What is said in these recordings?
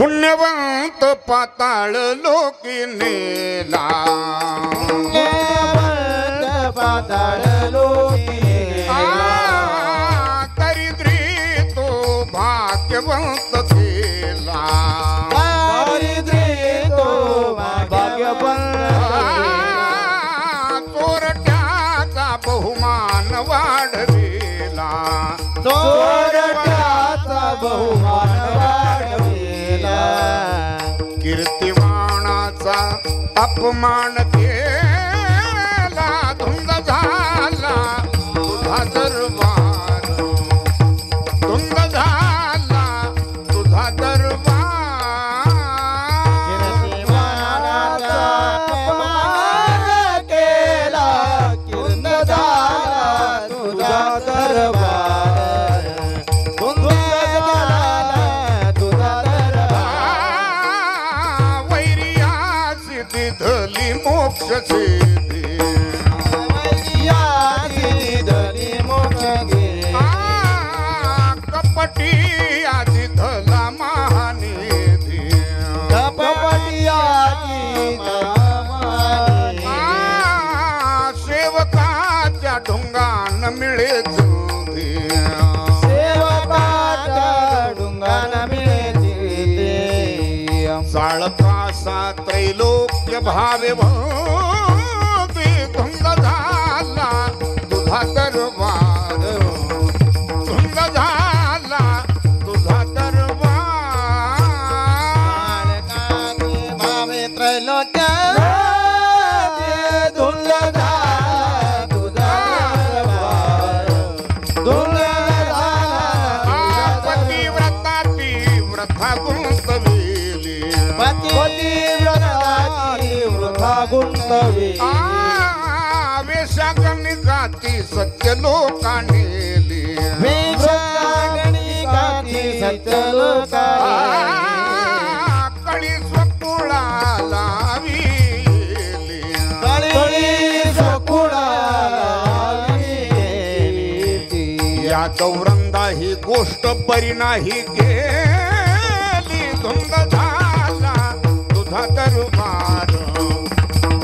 पुण्यवंत पाताळ लोकी नेला पाताळ लोकी दरिद्री तो भाग्यवंत केला दरिद्री तो भाग्यवंत चोरट्याचा बहुमान वाढविला चोरट्याचा बहुमान वाढविला कीर्तिवानाचा अपमान केला धुंद झाला तुझा दरबार धुंद झाला तुझा दरबार कीर्तिवानाचा अपमान केला धुंद झाला तुझा दरबार धुंद झाला तुझा दरबार वैर्यासी दिधली मोक्ष सिद्धी धनी मोक्ष गे कपटी आधी धला महानिधी कपटियाची सेवकाच्या ढुंगान मिळे जुधी सेवकाच्या डुंगान मिळते साळकासा त्रैलोक्य भावे भोवती धुंद झाला तुझा दरबार धुंद झाला तुझा दरबार भावे त्रैलोक्य धुंद झाला तुझा दरबार धुंद झाला पतिव्रताची व्रथा गुंतविली पतिव्रताची वृथा गुंतवी वेशागणिकाती सत्य लोकांनी वेशागणिकाची सत्य लोकांनी कळी स्वकुळाला विली कळी सकुळाला या गौरंदा ही गोष्ट बरी नाही गेली धुंद झाला तुझा दरबार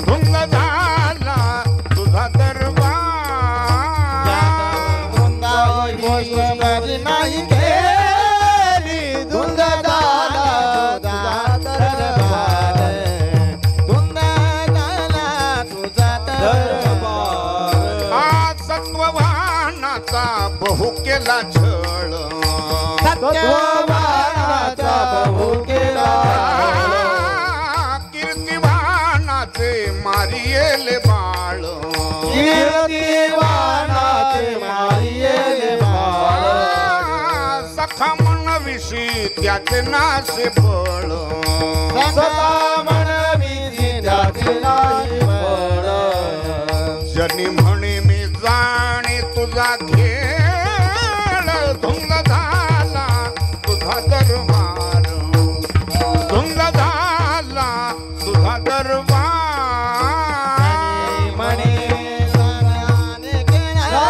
धुंद झाला तुझा दरबार नाही गेली धुंद झाला तुझा दरबार धुंद झाला तुझा दरबार सत्ववानाचा बहु केला छळ सत्यवानाचा बहु केला कीर्तिवानाचे मारियेले बाळ कीर्तिवानाचे मारियेले बाळ सखा मनविषयी त्याचे नासे बळ सखा मनविषयी त्याचे नासे बळ जनी म्हणे मी जाणे तुझा खेळ धुंद झाला तुझा दरबार धुंद झाला तुझा दरबार मणे सणाने केला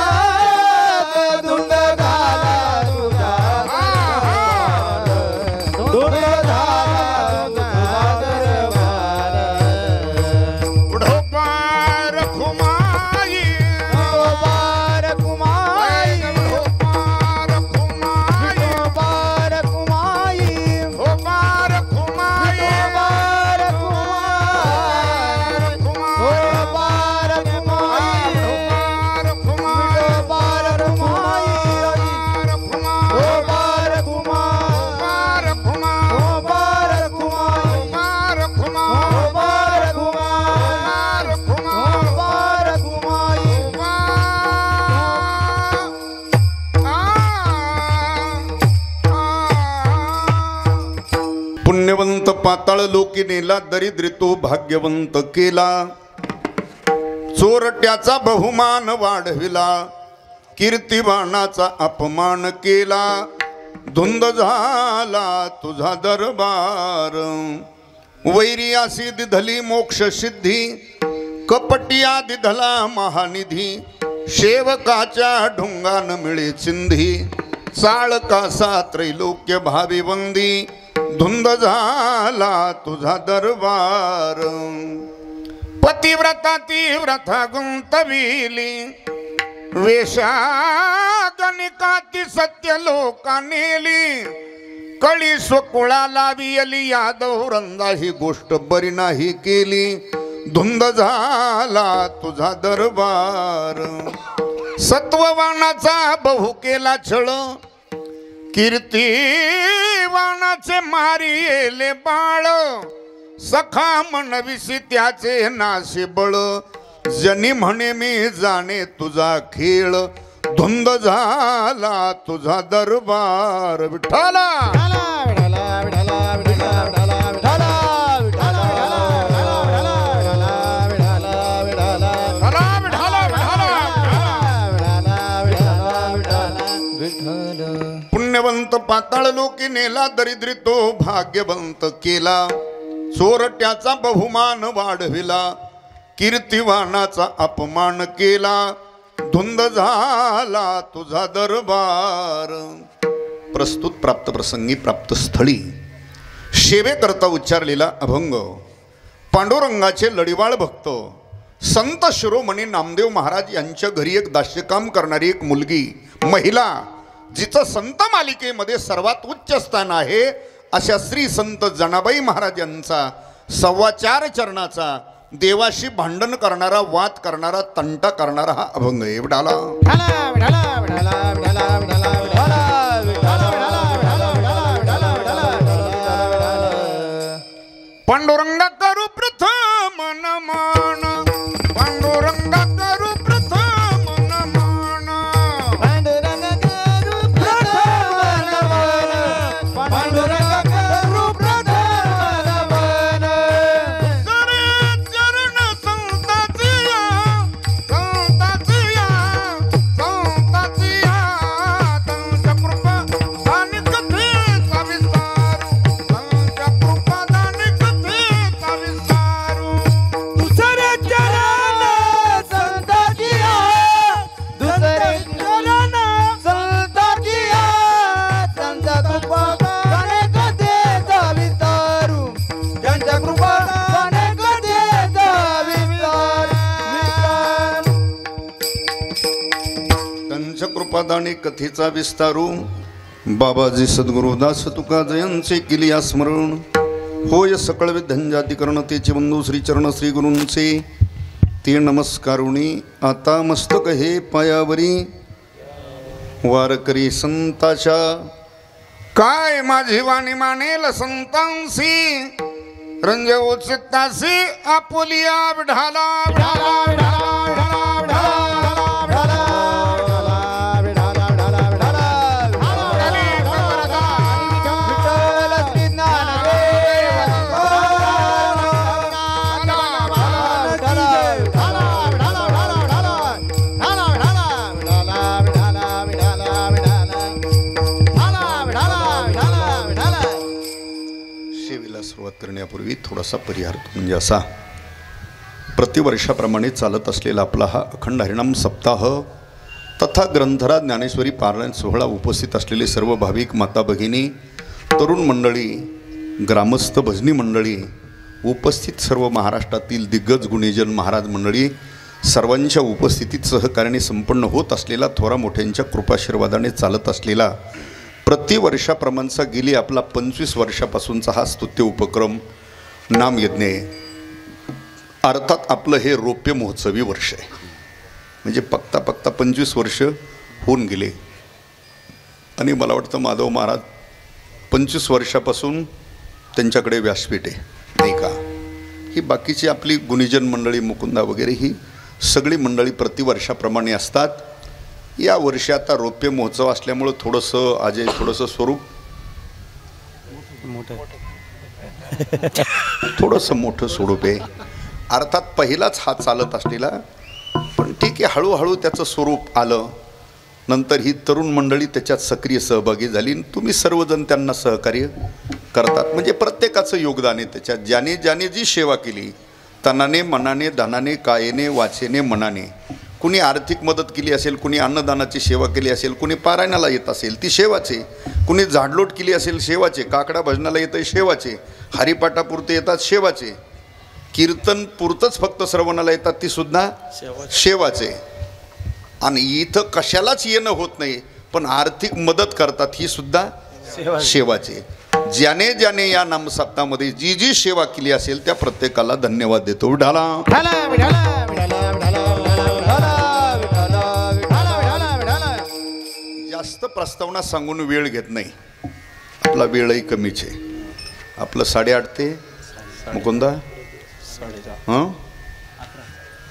धुंद झाला तुझा दरबार धुंद झाला तुझा दरबार उढोपार खुमाई बार कुमाई उढोपार खुमाई बार कुमाई उढोपार खुमाई बार कुमाई बार कुमाई उढोपार खुमाई बार कुमाई बार कुमाई उढोपार खुमाई बार कुमाई उढोपार खुमाई बार कुमाई उढोपार खुमाई बार कुमाई पुण्यवंत पाताळ लोकी नेला दरिद्री तो भाग्यवंत केला चोरट्याचा बहुमान वाढविला कीर्तिवानाचा अपमान केला धुंद झाला तुझा दरबार वैर्यासी दिधली मोक्ष सिद्धी कपटिया दिधला महानिधी सेवकाच्या ढुंगान मिळे चिंधी साळकासा त्रैलोक्य भावी वंदी धुंद झाला तुझा दरबार पतिव्रता तीव्रता गुंतविली वेशा गणिकाती सत्य लोका नेली कळी स्वकुळा लावियली यादव रंदा ही गोष्ट बरी नाही केली धुंद झाला तुझा दरबार सत्ववानाचा बहु केला छळ कीर्तिवानाचे मारी येले बाळ सखा म्हणविसी त्याचे नाशे बळ जनी म्हणे मी जाणे तुझा खेळ धुंद झाला तुझा दरबार विठ्ठला पुण्यवंत पाताळ लोकी नेला दरिद्री तो भाग्यवंत केला चोरट्याचा बहुमान वाढविला कीर्तिवानाचा अपमान केला धुंद झाला तुझा दरबार प्रस्तुत प्राप्त प्रसंगी प्राप्त स्थळी सेवेकरता उच्चारलेला अभंग पांडुरंगाचे लढीवाळ भक्त संत शिरोमणी नामदेव महाराज यांच्या घरी एक दास्यकाम करणारी एक मुलगी महिला जिचं संत मालिकेमध्ये सर्वात उच्च स्थान आहे अशा श्री संत जनाबाई महाराज यांचा 4.25 चरणाचा देवाशी भांडण करणारा वाद करणारा तंटा करणारा हा अभंग एवढाला पांडुरंगा करू प्रथम नमन पांडुरंगा करू प्रथम नमन पांडुरंगा करू प्रथम नमन चरण संताचिया संताचिया संताचिया त्यांच्या कृपा दानी कथेचा विस्तारू त्यांच्या कृपा दानी कथेचा विस्तारू दुसरे चरण संताजिया दुसरे चरण संताजिया त्यांचा कृपा अनेक देता विस्तारू त्यांच्या कृपा अनेक देता विस्तार त्यांच्या कृपादाने कथेचा विस्तारू बाबाजी सद्गुरुदास तुका जयांचे केली स्मरण होय सकळ विद्यांजातिकरण तेचे बंधू श्रीचरण श्री गुरूंचे ते नमस्कारुणी आता मस्तक हे पायावरी वारकरी संताच्या काय माझी वाणी मानेल संतांसी रंज उचितासी आपुलिया विढाला विढाला विढाला सेवेला सुरुवात करण्यापूर्वी थोडासा परिहार म्हणजे असा प्रतिवर्षाप्रमाणे चालत असलेला आपला हा अखंड हरिनाम सप्ताह तथा ग्रंथराज ज्ञानेश्वरी पारायण सोहळा उपस्थित असलेले सर्व भाविक माता भगिनी तरुण मंडळी ग्रामस्थ भजनी मंडळी उपस्थित सर्व महाराष्ट्रातील दिग्गज गुणीजन महाराज मंडळी सर्वांच्या उपस्थितीत सहकार्याने संपन्न होत असलेला थोरा मोठ्यांच्या कृपाशीर्वादाने चालत असलेला प्रतिवर्षाप्रमाणचा गेली आपला 25 वर्षापासूनचा हा स्तुत्य उपक्रम नामयज्ञ अर्थात आपलं हे रौप्य महोत्सवी वर्ष आहे म्हणजे पक्ता 25 वर्ष होऊन गेले आणि मला वाटतं माधव महाराज 25 वर्षापासून त्यांच्याकडे व्यासपीठ आहे नाही का ही बाकीची आपली गुणीजन मंडळी मुकुंदा वगैरे ही सगळी मंडळी प्रतिवर्षाप्रमाणे असतात या वर्षी आता रौप्य महोत्सव असल्यामुळे थोडंसं स्वरूप थोडंसं मोठं स्वरूप आहे अर्थात पहिलाच हा चालत असलेला पण ठीक आहे हळूहळू त्याचं स्वरूप आलं नंतर ही तरुण मंडळी त्याच्यात सक्रिय सहभागी झाली तुम्ही सर्वजण त्यांना सहकार्य करतात म्हणजे प्रत्येकाचं योगदान आहे त्याच्यात ज्याने जी सेवा केली तनाने मनाने धनाने कायेने वाचेने मनाने कुणी आर्थिक मदत केली असेल, कुणी अन्नदानाची सेवा केली असेल, कुणी पारायणाला येत असेल ती सेवाचे, कुणी झाडलोट केली असेल सेवाचे, काकडा भजनाला येतं सेवाचे, हरिपाठापुरते येतात सेवाचे, कीर्तन पुरतंच फक्त श्रवणाला येतात ती सुद्धा सेवाचे. आणि इथं कशालाच येणं होत नाही पण आर्थिक मदत करतात ही सुद्धा सेवाचे. ज्याने ज्याने या नामसप्ताहामध्ये जी जी सेवा केली असेल त्या प्रत्येकाला धन्यवाद देतो. विठाला जास्त प्रस्तावना सांगून वेळ घेत नाही, आपला वेळही कमीच आहे. आपलं 8:30 ते मुकुंदा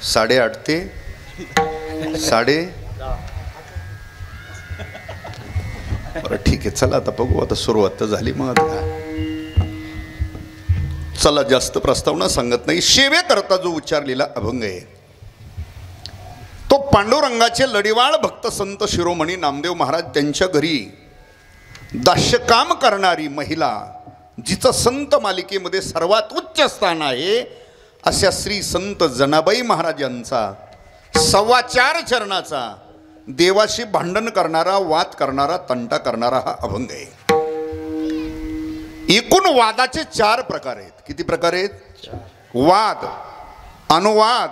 8:30 ते 10:30. बरं ठीक आहे, चला आता बघू, आता सुरुवात तर झाली. मग आता चला जास्त प्रस्तावना सांगत नाही. सेवेकरता जो उच्चारलेला अभंग आहे तो पांडुरंगाचे लढीवाळ भक्त संत शिरोमणी नामदेव महाराज त्यांच्या घरी दास्यकाम करणारी महिला, जिचं संत मालिकेमध्ये सर्वात उच्च स्थान आहे, अशा श्री संत जनाबाई महाराजांचा 4.25 चरणाचा देवाशी भांडण करणारा, वाद करणारा, तंटा करणारा हा अभंग आहे. एकूण वादाचे 4 प्रकार आहेत. किती प्रकार आहेत? वाद, अनुवाद,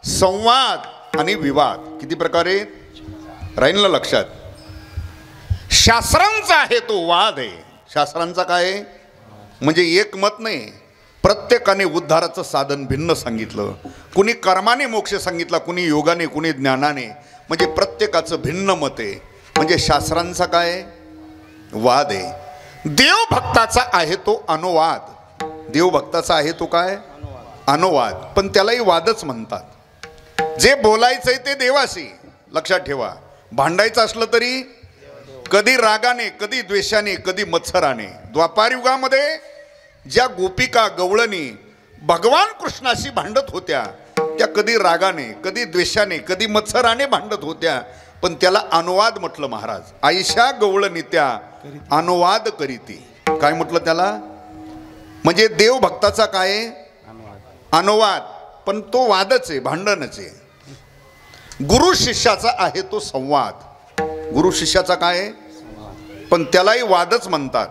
संवाद आणि विवाद. किती प्रकार आहेत? राहील ना लक्षात? शास्त्रांचा आहे तो वाद आहे. शास्त्रांचा काय आहे? म्हणजे एक मत नाही, प्रत्येकाने उद्धाराचं साधन भिन्न सांगितलं. कुणी कर्माने मोक्ष सांगितला, कुणी योगाने, कुणी ज्ञानाने, म्हणजे प्रत्येकाचं भिन्न मत आहे. म्हणजे शास्त्रांचा काय? वाद आहे. देवभक्ताचा आहे तो अनुवाद. देवभक्ताचा आहे तो काय? अनुवाद. पण त्यालाही वादच म्हणतात. जे बोलायचंय ते देवाशी, लक्षात ठेवा. भांडायचं असलं तरी कधी रागाने, कधी द्वेषाने, कधी मत्सराने. द्वापार युगामध्ये ज्या गोपिका गवळणी भगवान कृष्णाशी भांडत होत्या त्या कधी रागाने, कधी द्वेषाने, कधी मत्सराने भांडत होत्या, पण त्याला अनुवाद म्हटलं महाराज. आईशा गवळणी त्या अनुवाद करीती. काय म्हटलं त्याला? म्हणजे देवभक्ताचा काय? अनुवाद. पण तो वादच आहे, भांडणच आहे. गुरु शिष्याचा आहे तो संवाद. गुरु शिष्याचा काय? पण त्यालाही वादच म्हणतात.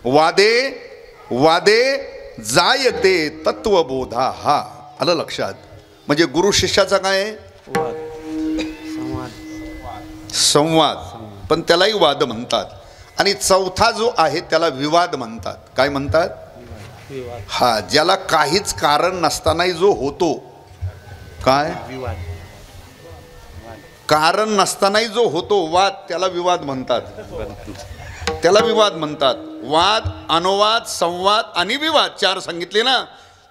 वादे वादे जायते तत्वबोधा. हा आलं लक्षात? म्हणजे गुरु शिष्याचा काय? संवाद. पण त्यालाही वाद म्हणतात. आणि चौथा जो आहे त्याला विवाद म्हणतात. काय म्हणतात? हा, ज्याला काहीच कारण नसतानाही जो होतो. काय? कारण नसतानाही जो होतो वाद, त्याला विवाद म्हणतात. त्याला विवाद म्हणतात. वाद, अनुवाद, संवाद आणि विवाद 4 सांगितले ना.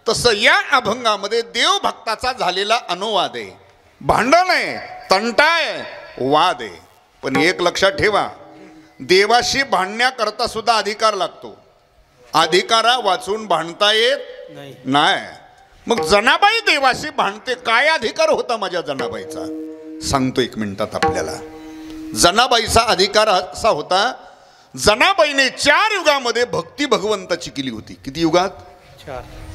तसं या अभंगामध्ये देवभक्ताचा झालेला अनुवाद आहे, भांडण आहे, तंटा आहे, वाद आहे. पण एक लक्षात ठेवा, देवाशी भांडण्याकरता सुद्धा अधिकार लागतो. अधिकारा वाचून भांडता येत नाही. मग जनाबाई देवाशी भांडते. काय अधिकार होता माझ्या जनाबाईचा? सांगतो 1 मिनिटात आपल्याला. जनाबाईचा अधिकार असा होता, जनाबाईने 4 युगामध्ये भक्ती भगवंताची केली होती. किती युगात?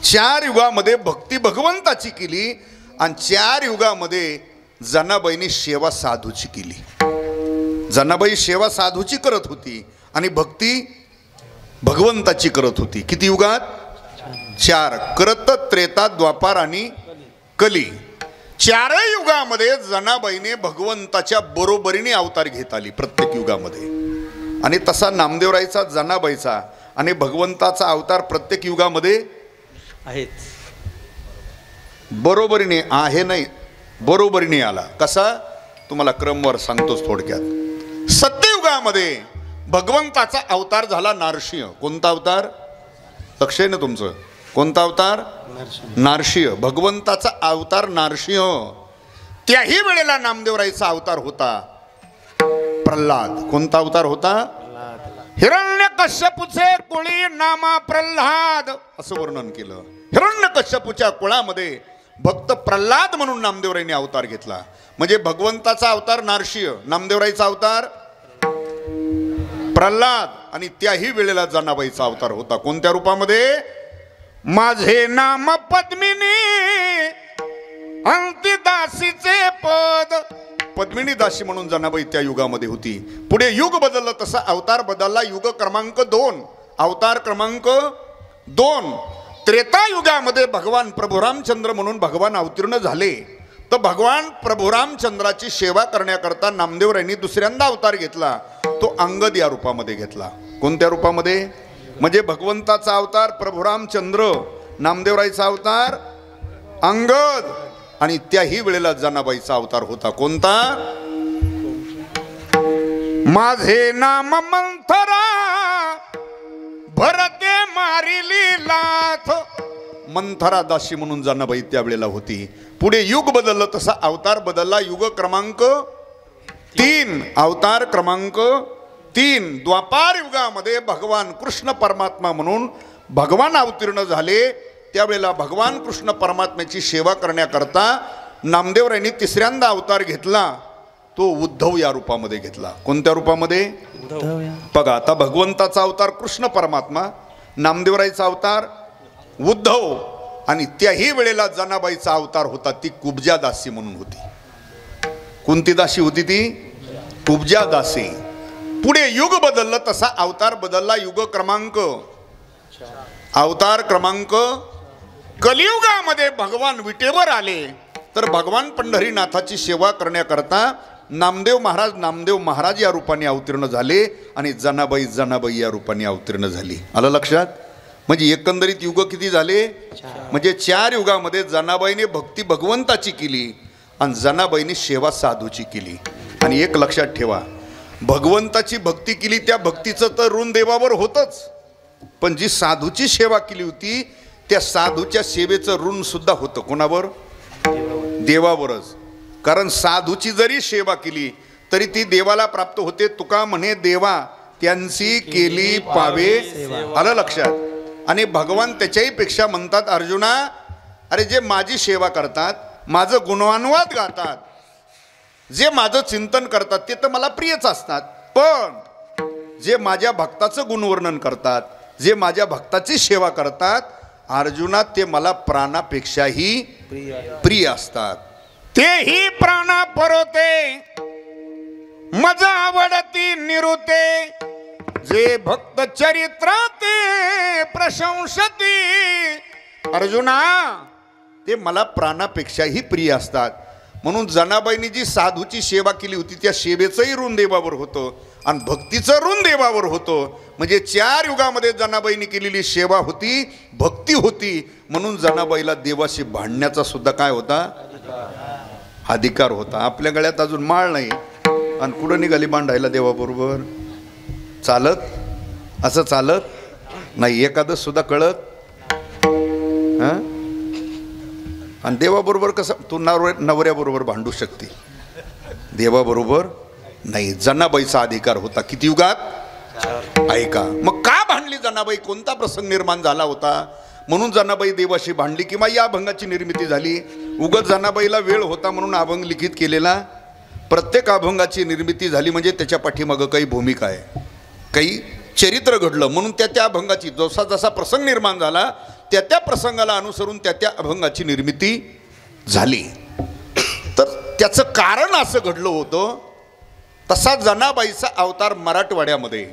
4 युगामध्ये भक्ती भगवंताची केली. आणि 4 युगामध्ये जनाबाईने सेवा साधूची केली. जनाबाई सेवा साधूची करत होती आणि भक्ती भगवंताची करत होती. किती युगात? 4. करत, त्रेता, द्वापार आणि कली. 4 युगामध्ये जनाबाईने भगवंताच्या बरोबरीने अवतार घेत आली प्रत्येक युगामध्ये. आणि तसा नामदेवरायचा, जनाबाईचा आणि भगवंताचा अवतार प्रत्येक युगामध्ये आहेत. बरोबरीने आहे, नाही बरोबरीने आला. कसा? तुम्हाला क्रमवार सांगतोच थोडक्यात. सत्ययुगामध्ये भगवंताचा अवतार झाला नारसिंह. कोणता अवतार? लक्ष आहे ना तुमचं? कोणता अवतार? नारसिंह. भगवंताचा अवतार नारसिंह. त्याही वेळेला नामदेवरायचा अवतार होता प्रल्हाद. कोणता अवतार होता? हिरण्यकश्यपूचे कुळी नामा प्रल्हाद असं वर्णन केलं. हिरण्यकश्यपूच्या कुळामध्ये भक्त प्रल्हाद म्हणून नामदेवरायने अवतार घेतला. म्हणजे भगवंताचा अवतार नारसिंह, नामदेवरायचा अवतार प्रल्हाद. आणि त्याही वेळेला जनाबाईचा अवतार होता. कोणत्या रूपामध्ये? माझे नाम पद्मिनी अंती दासीचे पद. पद्मिनी दासी म्हणून जनाबाई त्या युगामध्ये होती. पुढे युग बदललं तसा अवतार बदलला. युग क्रमांक 2, अवतार क्रमांक 2. त्रेता युगामध्ये भगवान प्रभू रामचंद्र म्हणून भगवान अवतीर्ण झाले. तर भगवान प्रभू रामचंद्राची सेवा करण्याकरता नामदेवरायांनी दुसऱ्यांदा अवतार घेतला. तो अंगद या रूपामध्ये घेतला. कोणत्या रूपामध्ये? म्हणजे भगवंताचा अवतार प्रभू रामचंद्र, नामदेवरायचा अवतार अंगद, आणि त्याही वेळेला जनाबाईचा अवतार होता. कोणता? माझे नाम मंथरा भरते मारिली लाथ. मंथरा दासी म्हणून जनाबाई त्यावेळेला होती. पुढे युग बदललं तसा अवतार बदलला. युग क्रमांक 3, अवतार क्रमांक 3. द्वापार युगामध्ये भगवान कृष्ण परमात्मा म्हणून भगवान अवतीर्ण झाले. त्यावेळेला भगवान कृष्ण परमात्म्याची सेवा करण्याकरता नामदेवरायांनी तिसऱ्यांदा अवतार घेतला. तो उद्धव या रूपामध्ये घेतला. कोणत्या रूपामध्ये? बघा, आता भगवंताचा अवतार कृष्ण परमात्मा, नामदेवरायचा अवतार उद्धव, आणि त्याही वेळेला जनाबाईचा अवतार होता ती कुब्जा दासी म्हणून होती. कोणती दासी होती ती? कुब्जा दासी. पुढे युग बदललं तसा अवतार बदलला. युग क्रमांक, अवतार क्रमांक, कलियुगामध्ये भगवान विटेवर आले. तर भगवान पंढरीनाथाची सेवा करण्याकरता नामदेव महाराज या रूपाने अवतीर्ण झाले आणि जनाबाई या रूपाने अवतीर्ण झाली. आलं लक्षात? म्हणजे एकंदरीत युग किती झाले? म्हणजे 4 युगामध्ये जनाबाईने भक्ती भगवंताची केली आणि जनाबाईने सेवा साधूची केली. आणि एक लक्षात ठेवा, भगवंताची भक्ती केली त्या भक्तीचं तर ऋण देवावर होतच, पण जी साधूची सेवा केली होती त्या साधूच्या सेवेचं ऋण सुद्धा होतं. कोणावर? देवावरच. कारण साधूची जरी सेवा केली तरी ती देवाला प्राप्त होते. तुका म्हणे देवा त्यांची केली पावे. आलं लक्षात? आणि भगवान त्याच्याही पेक्षा म्हणतात, अर्जुना, अरे जे माझी सेवा करतात, माझं गुणवानुवाद गातात, जे माझं चिंतन करतात ते तर मला प्रियच असतात, पण जे माझ्या भक्ताचं गुणवर्णन करतात, जे माझ्या भक्ताची सेवा करतात, अर्जुना, ते मला प्राणापेक्षाही प्रिय असतात. तेही प्राणा परोते मज आवडती निरुते, जे भक्त चरित्राते प्रशंसती. अर्जुना, ते मला प्राणापेक्षाही प्रिय असतात. म्हणून जनाबाईंनी जी साधूची सेवा केली होती त्या सेवेचंही ऋण देवावर होतं आणि भक्तीचं ऋण देवावर होतं. म्हणजे 4 युगामध्ये जनाबाईंनी केलेली सेवा होती, भक्ती होती. म्हणून जनाबाईला देवाशी भांडण्याचा सुद्धा काय होता? अधिकार होता. आपल्या गळ्यात अजून माळ नाही आणि कुठं निघाली भांडायला देवाबरोबर? चालत? असं चालत नाही. एखादं सुद्धा कळत. हां, आणि देवाबरोबर कसं? तू नवऱ्याबरोबर भांडू शकते, देवाबरोबर नाही. जनाबाईचा अधिकार होता. किती युगात? ऐका, मग का भांडली जनाबाई? कोणता प्रसंग निर्माण झाला होता म्हणून जनाबाई देवाशी भांडली किंवा या अभंगाची निर्मिती झाली? उगाच जनाबाईला वेळ होता म्हणून अभंग लिखित केलेला? प्रत्येक अभंगाची निर्मिती झाली म्हणजे त्याच्या पाठीमागं काही भूमिका आहे, काही चरित्र घडलं. म्हणून त्या अभंगाची जसा जसा प्रसंग निर्माण झाला त्या प्रसंगाला अनुसरून त्या अभंगाची निर्मिती झाली. तर त्याचं कारण असं घडलं होतं. तसा जनाबाईचा अवतार मराठवाड्यामध्ये,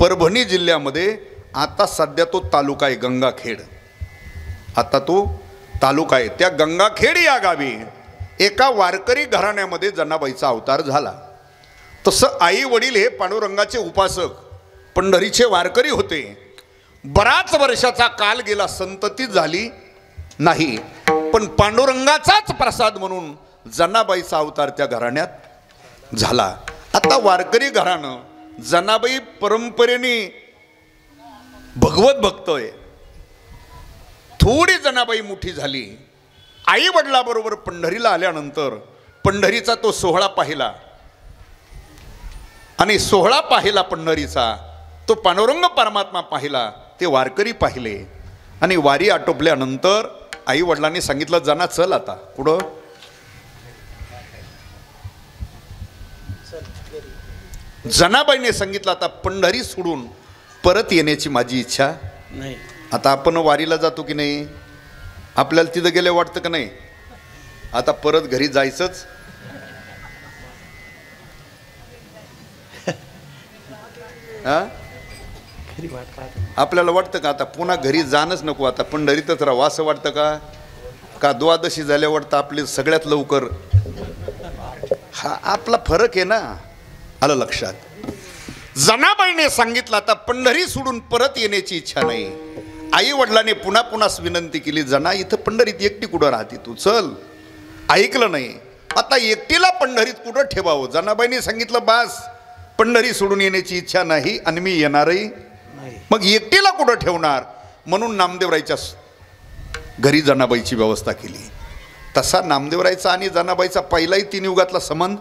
परभणी जिल्ह्यामध्ये, आता सध्या तो तालुका आहे गंगाखेड. आता तो तालुका आहे. त्या गंगाखेड या गावी एका वारकरी घराण्यामध्ये जनाबाईचा अवतार झाला. तसं आई वडील हे पांडुरंगाचे उपासक, पंढरीचे वारकरी होते. बराच वर्षाचा काल गेला, संतती झाली नाही, पण पांडुरंगाचाच प्रसाद म्हणून जनाबाईचा अवतार त्या घराण्यात झाला. आता वारकरी घराणं, जनाबाई परंपरेने भगवत भक्त आहे. थोडी जनाबाई मोठी झाली, आई वडिलाबरोबर पंढरीला आल्यानंतर पंढरीचा तो सोहळा पाहिला आणि सोहळा पाहिला पंढरीचा, तो पांडुरंग परमात्मा पाहिला, ते वारकरी पाहिले आणि वारी आटोपल्यानंतर आई वडिलांनी सांगितलं, जना चल आता. पुढं जनाबाईने सांगितलं, आता पंढरी सोडून परत येण्याची माझी इच्छा नाही. आता आपण वारीला जातो की नाही? आपल्याला तिथं गेले वाटतं का नाही? आता परत घरी जायचंच. हा आपल्याला वाटतं का आता पुन्हा घरी जाणंच नको, आता पंढरीतच राहावं असं वाटतं का? का द्वादशी झाल्या वाटतं आपली सगळ्यात लवकर? हा आपला फरक आहे ना. आलं लक्षात? जनाबाईने सांगितलं आता पंढरी सोडून परत येण्याची इच्छा नाही. आई वडिलांनी पुन्हा पुन्हा विनंती केली, जना इथं पंढरीत एकटी कुठं राहते तू, चल. ऐकलं नाही. आता एकटीला पंढरीत कुठं ठेवावं? जनाबाईने सांगितलं बास, पंढरी सोडून येण्याची इच्छा नाही आणि मी येणारही नाही. मग एकटीला कुठं ठेवणार? म्हणून नामदेवरायच्या घरी जनाबाईची व्यवस्था केली. तसा नामदेवरायचा आणि जनाबाईचा पहिलाही 3 युगातला संबंध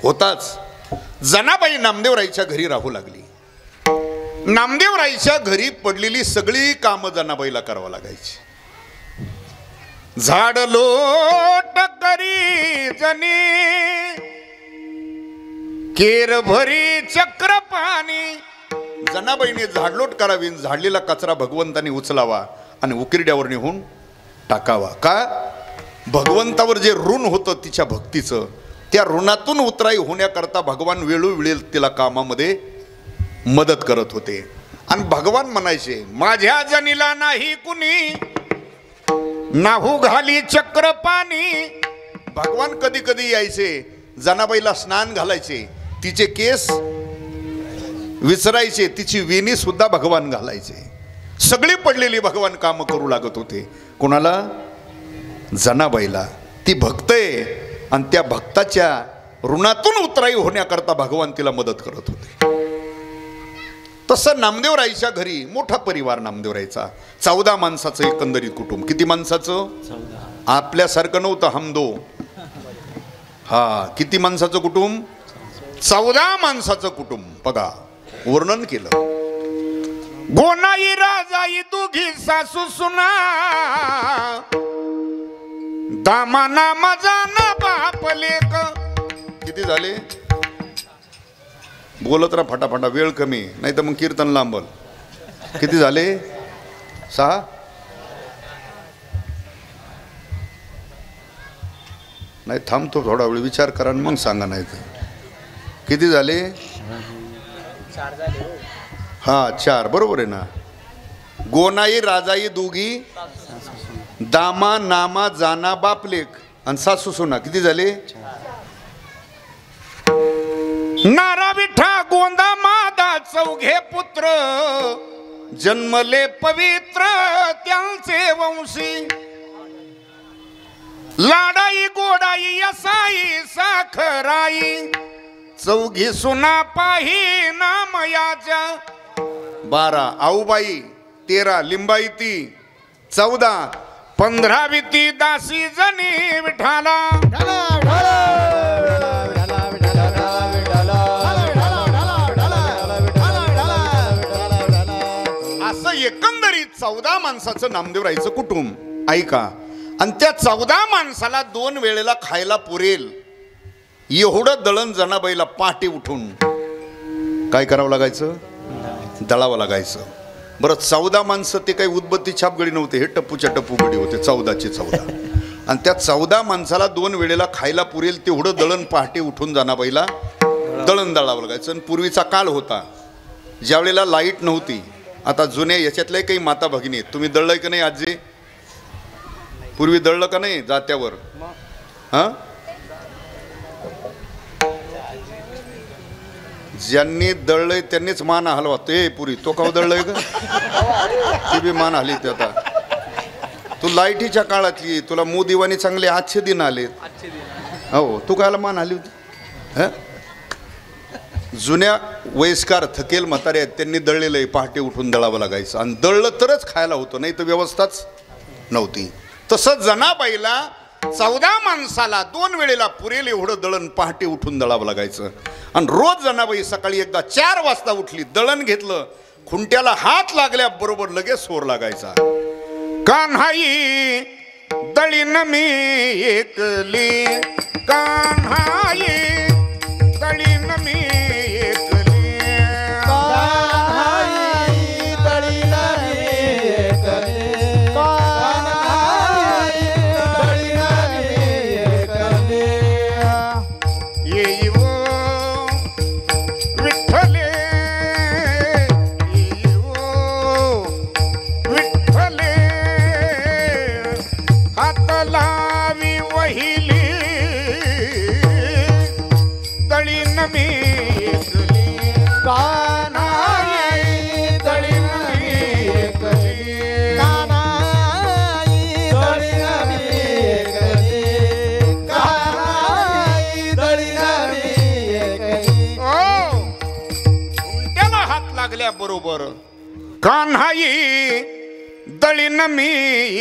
होताच. जनाबाई नामदेवरायच्या घरी राहू लागली. नामदेवरायच्या घरी पडलेली सगळी कामं जनाबाईला करावं लागायची. झाड लोट करी जनी केर भरी चक्र पाणी. जनाबाईने झाडलोट करावी, झाडलेला कचरा भगवंताने उचलावा आणि उकिरड्यावर नेऊन टाकावा. का? भगवंतावर जे ऋण होतं तिच्या भक्तीचं, त्या ऋणातून उतराई होण्याकरता भगवान वेळोवेळी तिला कामामध्ये मदत करत होते. आणि भगवान म्हणायचे, माझ्या जनीला नाही कुणी नाहू घाली चक्र पाणी. भगवान कधी कधी यायचे, जनाबाईला स्नान घालायचे, तिचे केस विसरायचे, तिची वेणी सुद्धा भगवान घालायचे. सगळी पडलेली भगवान काम करू लागत होते. कोणाला? जनाबाईला. ती भक्त आहे आणि त्या भक्ताच्या ऋणातून उतराई होण्याकरता भगवान तिला मदत करत होते. तसं नामदेवरायच्या घरी मोठा परिवार नामदेवरायचा. 14 माणसाचं एकंदरीत कुटुंब. किती माणसाचं? 14. आपल्यासारखं नव्हतं हमदो. हा, किती माणसाचं कुटुंब? 14 माणसाचं कुटुंब. बघा वर्णन केलं. गोनाई राजाई दोघी सासू सुना, दामाना मजाना बाप लेक. किती झाले? बोलत राहा फटाफटा, वेळ कमी, नाही तर मग कीर्तन लांबल. किती झाले? 6. नाही थांबतो थोडा वेळ, विचार करा आणि मग सांगा. नाही तर किती झाले? 4 झाले. हा 4 बरोबर आहे ना. गोनाई राजाई दोघी, दामा नामा जाना बापलेक आणि सासू सुना. किती झाले? नारा विठा गोंदा मादा 4 पुत्र, जन्मले पवित्र त्यांचे वंशी. लाडाई गोडाई यसाई साखराई, 4 सुना पाही नामयाच्या. 12 आऊबाई, 13 लिंबायती, 14 15 विती दासी जनी विठाला. असं एकंदरीत 14 माणसाचं नामदेवरायचं कुटुंब. ऐका, आणि त्या 14 माणसाला 2 वेळेला खायला पुरेल एवढं दळण जनाबाईला पहाटे उठून काय करावं लागायचं? दळावं लागायचं. बरं 14 माणसं ते काही उदबत्ती छापगडी नव्हते, हे टप्पूच्या टप्पू गडी होते. 14चे 14. आणि त्या 14 माणसाला 2 वेळेला खायला पुरेल तेवढं दळण पहाटे उठून जनाबाईला दळण दळावं लागायचं. आणि पूर्वीचा काळ होता ज्यावेळेला लाईट नव्हती. आता जुन्या याच्यातल्या काही माता भगिनी, तुम्ही दळलंय का नाही आजी? पूर्वी दळलं का नाही जात्यावर? हा, ज्यांनी दळलंय त्यांनीच मान हलवा. ते पुरी तो का दळलंय का? ती बी मान हली. ते आता तू लाईटीच्या काळातली, तुला मोदीवानी चांगले आजचे दिन आले. हो, तू कायला मान हली होती? जुन्या वयस्कार थकेल म्हातारे आहेत, त्यांनी दळलेलं आहे, पहाटे उठून दळावं लागायचं. आणि दळलं तरच खायला होतं, नाही तर व्यवस्थाच नव्हती. तसं जनाबाईला 14 माणसाला 2 वेळेला पुरेल एवढं दळण पहाटे उठून दळावं लागायचं. आणि रोज जनाबाई सकाळी एकदा 4 वाजता उठली, दळण घेतलं, खुंट्याला हात लागल्याबरोबर लगेच सोर लागायचा. कान्हाई दळीन मी एकली, कान्हाई दळीन मी एकली, कान्हाई दळीन मी एकली, कान्हाई दळीन मी कान्हाई दळीन मी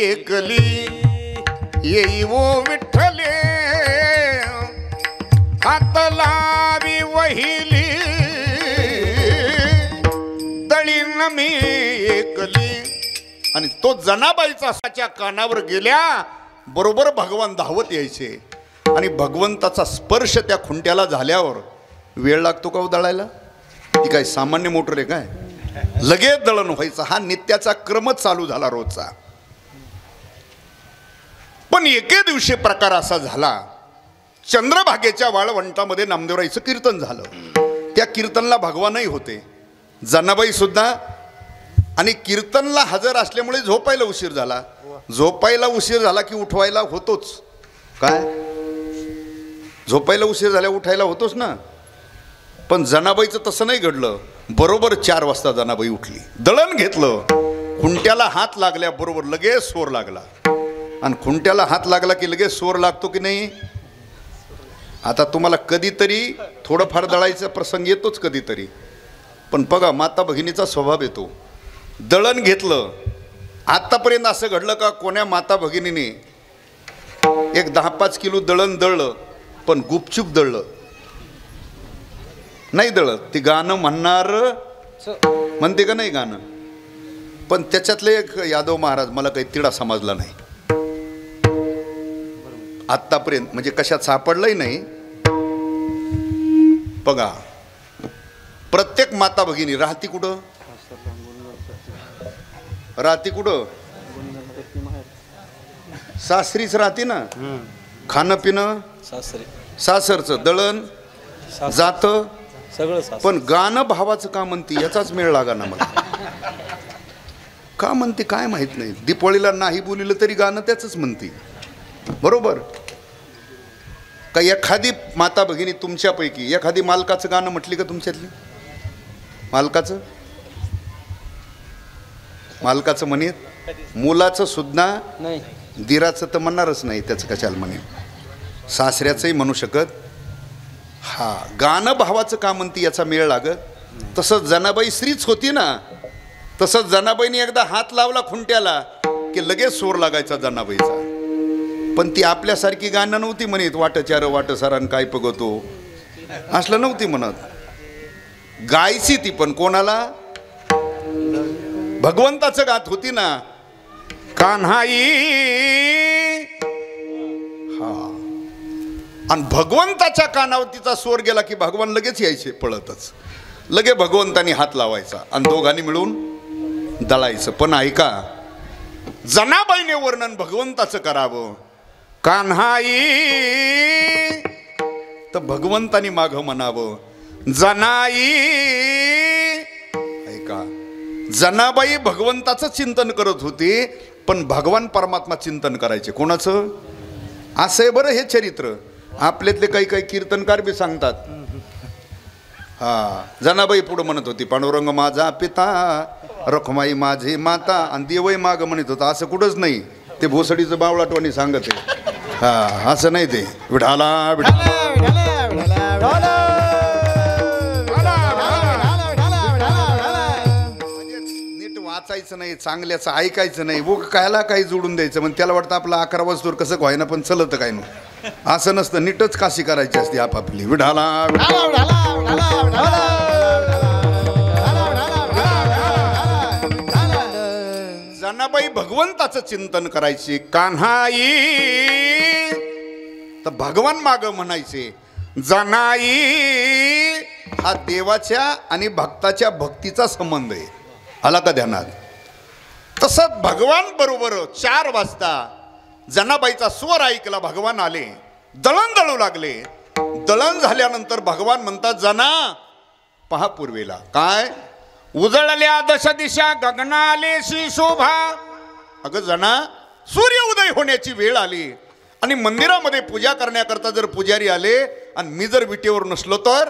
एकली येई वो विठ्ठले हात लावी वहिली दळीन मी एकली. आणि तो जनाबाईचा साच्या कानावर गेल्या बरोबर भगवान धावत यायचे. आणि भगवंताचा स्पर्श त्या खुंट्याला झाल्यावर वेळ लागतो का दळायला? ती काय सामान्य मोटर आहे काय? लगेच दळण व्हायचं. हा नित्याचा क्रमच चालू झाला रोजचा. पण एके दिवशी प्रकार असा झाला, चंद्रभागेच्या वाळवंटामध्ये नामदेवराईचं कीर्तन झालं. त्या कीर्तनला भगवानही होते, जनाबाई सुद्धा. आणि कीर्तनला हजर असल्यामुळे झोपायला उशीर झाला. झोपायला उशीर झाला की उठवायला होतोच. काय झोपायला उशीर झाल्या उठायला होतोच ना. पण जनाबाईचं तसं नाही घडलं. बरोबर 4 वाजता जनाबाई उठली, दळण घेतलं, खुंट्याला हात लागल्याबरोबर लगेच सोर लागला. आणि खुंट्याला हात लागला की लगेच सोर लागतो की नाही? आता तुम्हाला कधीतरी थोडंफार दळायचा प्रसंग येतोच कधीतरी. पण बघा माता भगिनीचा स्वभाव येतो. दळण घेतलं. आत्तापर्यंत असं घडलं का कोण्या माता भगिनीने एक 10-5 किलो दळण दळलं पण गुपचूप दळलं नाही? दळत ती गाणं म्हणणार म्हणते का नाही गाणं? पण त्याच्यातले एक यादव महाराज मला काही तिडा समजला नाही आत्तापर्यंत. म्हणजे कशात सापडलंही नाही. बघा प्रत्येक माता भगिनी राहती कुठं? राहती कुठं? सासरीच राहते ना. खाणं पिणं सासरचं, दळण जातं सगळं. पण गाणं भावाचं का म्हणते याचाच मेळ लागा ना मला. का म्हणते काय माहित नाही. दीपावळीला नाही बोलिलं तरी गाणं त्याच म्हणते. बरोबर का? एखादी माता भगिनी तुमच्यापैकी एखादी मालकाचं गाणं म्हटली का तुमच्यातली? मालकाचं म्हणेत, मुलाचं सुद्धा नाही, दिराचं तर म्हणणारच नाही. त्याचं कशाला म्हणे? सासऱ्याचंही म्हणू शकत. हा गाणं भावाचं का म्हणते याचा मेळ लागत. तसंच जनाबाई स्त्रीच होती ना. तसंच जनाबाईने एकदा हात लावला खुंट्याला की लगेच सोर लागायचा जनाबाईचा. पण ती आपल्यासारखी गाणं नव्हती म्हणत, वाट चार वाट सारान काय पगतो असलं नव्हती म्हणत. गायची ती पण कोणाला? भगवंताचं गात होती ना. कान्हाई. हा आणि भगवंताच्या कानावर तिचा स्वर गेला की भगवान लगेच यायचे पळतच. लगे भगवंतानी हात लावायचा आणि दोघांनी मिळून दळायचं. पण ऐका, जनाबाईने वर्णन भगवंताचं करावं. कान्हाई तर भगवंतानी माग म्हणावं. जनाई. ऐका, जनाबाई भगवंताचं चिंतन करत होती पण भगवान परमात्मा चिंतन करायचे. कोणाचं? असं आहे बरं हे चरित्र. आपल्यातले काही काही कीर्तनकार बी सांगतात. हा जनाबाई पुढं म्हणत होती, पांडुरंग माझा पिता, रखमाई माझी माता, आणि देवई माग म्हणत होता. असं कुठंच नाही. ते भोसडीचं बावळाटवानी सांगत आहे. हा असं नाही. ते विठाला नीट वाचायचं नाही, चांगल्याचं ऐकायचं नाही. वो कायला काही जोडून द्यायचं. मग त्याला वाटतं आपला 11 वाजतोर कसं व्हायना पण चलत काय ना. असं नसतं. नीटच काशी करायची असते आपापली. विठाला जनाबाई भगवंताचं चिंतन करायची. कान्हाई तर भगवान माग म्हणायचे. जनाई हा देवाच्या आणि भक्ताच्या भक्तीचा संबंध आहे. आला का ध्यानात? तसंच भगवान बरोबर 4 वाजता जनाबाईचा स्वर ऐकला. भगवान आले, दळण दळू लागले. दळण झाल्यानंतर भगवान म्हणतात, जना पहा पूर्वेला काय उजळल्या 10 दिशा गगनालेशी शोभा. अगं जना, सूर्य उदय होण्याची वेळ आली आणि मंदिरामध्ये पूजा करण्याकरता जर पुजारी आले आणि मी जर विटेवर नसलो तर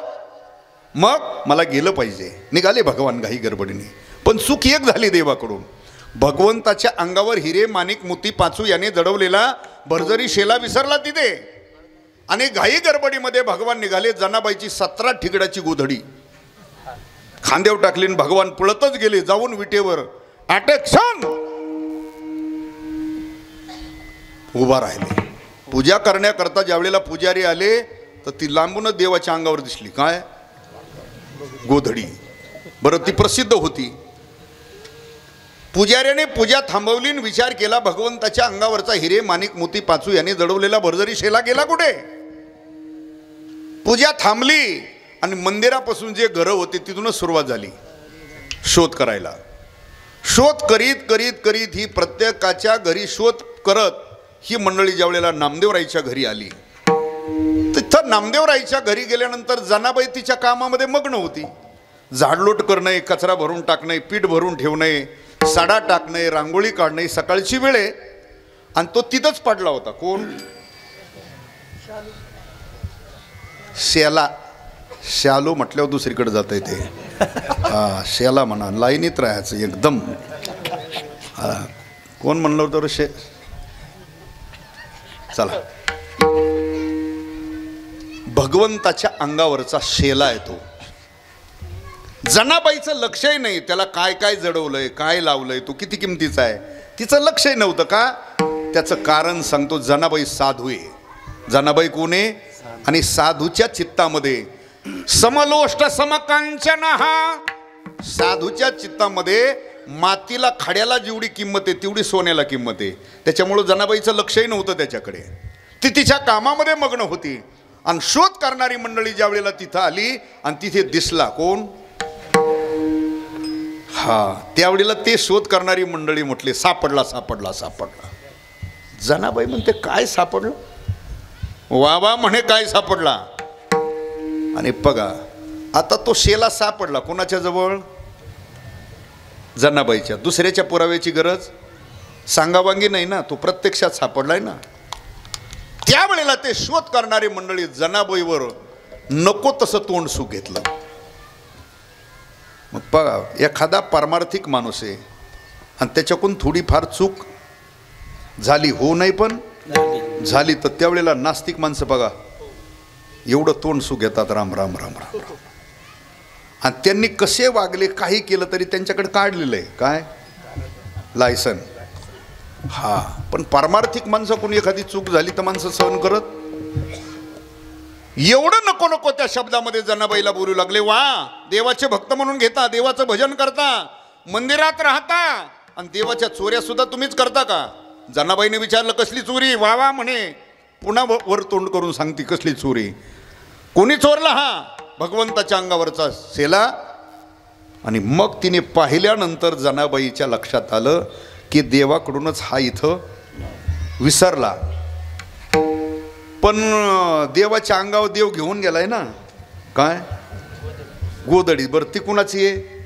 मग मला गेलं पाहिजे. निघाले भगवान घाई गडबडीने. पण चूक एक झाली देवाकडून. भगवंताच्या अंगावर हिरे माणिक मोती पाचू याने जडवलेला भरजरी शेला विसरला तिथे. आणि घाई गडबडीमध्ये भगवान निघाले. जनाबाईची 17 ठिगडाची गोधडी खांद्यावर टाकली आणि भगवान पळतच गेले जाऊन विटेवर अटेक्शन उभा राहिले. पूजा करण्याकरता ज्यावेळेला पुजारी आले तर ती लांबूनच देवाच्या अंगावर दिसली. काय? गोधडी. बरं ती प्रसिद्ध होती. पुजाऱ्याने पूजा थांबवली आणि विचार केला भगवंताच्या अंगावरचा हिरे माणिक मोती पाचू याने जडवलेला भरजरी शेला गेला कुठे? पूजा थांबली आणि मंदिरापासून जे घरं होते तिथूनच सुरुवात झाली शोध करायला. शोध करीत करीत करीत ही प्रत्येकाच्या घरी शोध करत ही मंडळी ज्यावेळेला नामदेवराईच्या घरी आली. तिथं नामदेवराईच्या घरी गेल्यानंतर जनाबाई तिच्या कामामध्ये मग्न होती. झाडलोट करणे, कचरा भरून टाकणे, पीठ भरून ठेवणे, साडा टाकणे, रांगोळी काढणे. सकाळची वेळ आहे आणि तो तिथंच पडला होता. कोण? शेला. शालू म्हटल्यावर दुसरीकडे जात येते. हा शेला म्हणा. लाईनीत राहायचं एकदम. कोण म्हणलं होतं रे? चला. भगवंताच्या अंगावरचा शेला आहे तो. जनाबाईचं लक्षही नाही त्याला काय काय जडवलंय, काय लावलंय, तो किती किमतीचा आहे, तिचं लक्षही नव्हतं. का? त्याचं कारण सांगतो. जनाबाई साधू आहे. जनाबाई कोण आहे? आणि साधूच्या चित्तामध्ये समलोष्ट समकांचन. हा साधूच्या चित्तामध्ये मातीला खड्याला जेवढी किंमत आहे तेवढी सोन्याला किंमत आहे. त्याच्यामुळं जनाबाईचं लक्षही नव्हतं त्याच्याकडे. ती तिच्या कामामध्ये मग्न होती. आणि शोध करणारी मंडळी ज्या वेळेला तिथं आली आणि तिथे दिसला कोण? हा त्यावेळेला ते शोध करणारी मंडळी म्हटले सापडला सापडला सापडला. जनाबाई म्हणते काय सापडलं? वा वा म्हणे काय सापडला. आणि बघा आता तो शेला सापडला कोणाच्या जवळ? जनाबाईच्या. दुसऱ्याच्या पुराव्याची गरज सांगावांगी नाही ना, तो प्रत्यक्षात सापडलाय ना. त्यावेळेला ते शोध करणारी मंडळी जनाबाईवर नको तसं तोंड सुख घेतलं. मग बघा एखादा पारमार्थिक माणूस आहे आणि त्याच्याकडून थोडीफार चूक झाली, हो नाही पण झाली, तर त्यावेळेला नास्तिक माणसं बघा एवढं तोंड सुख घेतात. राम राम राम राम राम. आणि त्यांनी कसे वागले काही केलं तरी त्यांच्याकडे काढलेलं आहे काय? लायसन. हा पण पारमार्थिक माणसं कोणी एखादी चूक झाली तर माणसं सहन करत. एवढं नको नको त्या शब्दामध्ये जनाबाईला बोलू लागले. वा देवाचे भक्त म्हणून घेता, देवाचं भजन करता, मंदिरात राहता आणि देवाच्या चोऱ्या सुद्धा तुम्हीच करता का? जनाबाईने विचारलं कसली चोरी? वा वा म्हणे. पुन्हा वर तोंड करून सांगती कसली चोरी? कोणी चोरला? हा भगवंताच्या अंगावरचा शेला. आणि मग तिने पाहिल्यानंतर जनाबाईच्या लक्षात आलं की देवाकडूनच हा इथं विसरला. पण देवाच्या अंगावर देव घेऊन गेलाय ना. काय? गोधडी. बरं ती कुणाची आहे?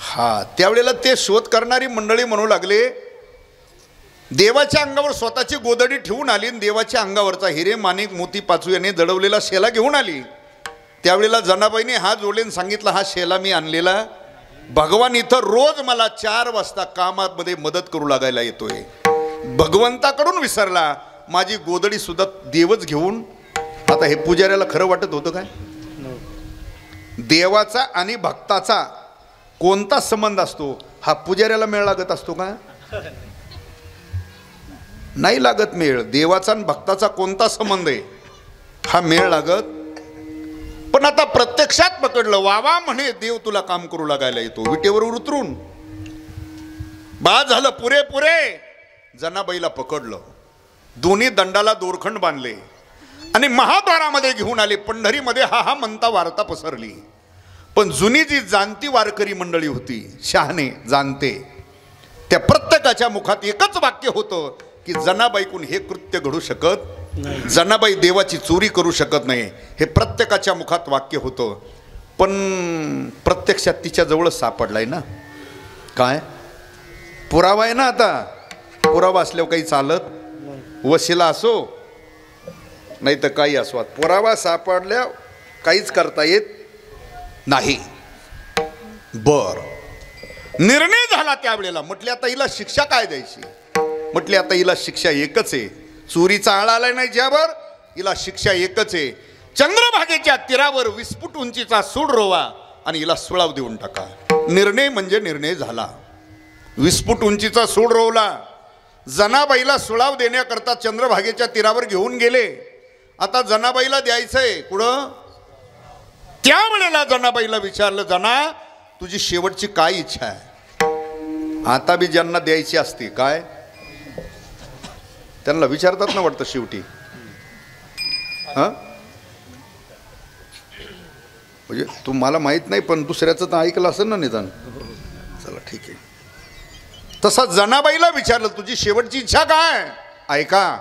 हा त्यावेळेला ते शोध करणारी मंडळी म्हणू लागले देवाच्या अंगावर स्वतःची गोधडी ठेवून आली आणि देवाच्या अंगावरचा हिरे माणिक मोती पाचू याने जडवलेला शेला घेऊन आली. त्यावेळेला जनाबाईने हात जोडले सांगितलं हा शेला मी आणलेला. भगवान इथं रोज मला 4 वाजता कामामध्ये मदत करू लागायला येतोय. भगवंताकडून विसरला. माझी गोधडी सुद्धा देवच घेऊन. आता हे पुजाऱ्याला खरं वाटत होतं काय? देवाचा आणि भक्ताचा कोणता संबंध असतो हा पुजाऱ्याला मेळ लागत असतो का? नाही लागत मेळ. देवाचा आणि भक्ताचा कोणता संबंध आहे हा मेळ लागत. पण आता प्रत्यक्षात पकडलं. वावा म्हणे देव तुला काम करू लागायला येतो. विटेवर उतरून बाद झालं. पुरे पुरे. जनाबाईला पकडलं. दोन्ही दंडाला दोरखंड बांधले आणि महाद्वारामध्ये घेऊन आले. पंढरीमध्ये हा हा म्हणता वार्ता पसरली. पण जुनी जी जाणती वारकरी मंडळी होती, शहाणे जाणते, त्या प्रत्येकाच्या मुखात एकच वाक्य होतं की जनाबाईकून हे कृत्य घडू शकत नाही, जनाबाई देवाची चोरी करू शकत नाही. हे प्रत्येकाच्या मुखात वाक्य होतं. पण प्रत्यक्षात तिच्या जवळच सापडलाय ना. काय? पुरावा आहे ना. आता पुरावा असल्यावर काही चालत. वशिला असो नाही तर काही असो, पुरावा सापडल्या काहीच करता येत नाही. बर निर्णय झाला त्यावेळेला. म्हटले आता हिला शिक्षा काय द्यायची? म्हटले आता हिला शिक्षा एकच आहे. चोरीचा आळ आलाय नाही ज्यावर, हिला शिक्षा एकच आहे. चंद्रभागेच्या तीरावर 20 फूट उंचीचा सूड रोवा आणि हिला सुळाव देऊन टाका. निर्णय म्हणजे निर्णय झाला. 20 फूट उंचीचा सूड रोवला. जनाबाईला सुळाव देण्याकरता चंद्रभागेच्या तीरावर घेऊन गेले. आता जनाबाईला द्यायचंय कुठं. त्यावेळेला जनाबाईला विचारलं, जना तुझी शेवटची काय इच्छा आहे. आता बी ज्यांना द्यायची असते काय त्यांना विचारतात ना वाटतं शेवटी. हा म्हणजे तुम्हाला माहित नाही पण दुसऱ्याचं तर ऐकलं असेल ना निदान. चला ठीक आहे. तसा जनाबाईला विचारलं तुझी शेवटची इच्छा काय. ऐका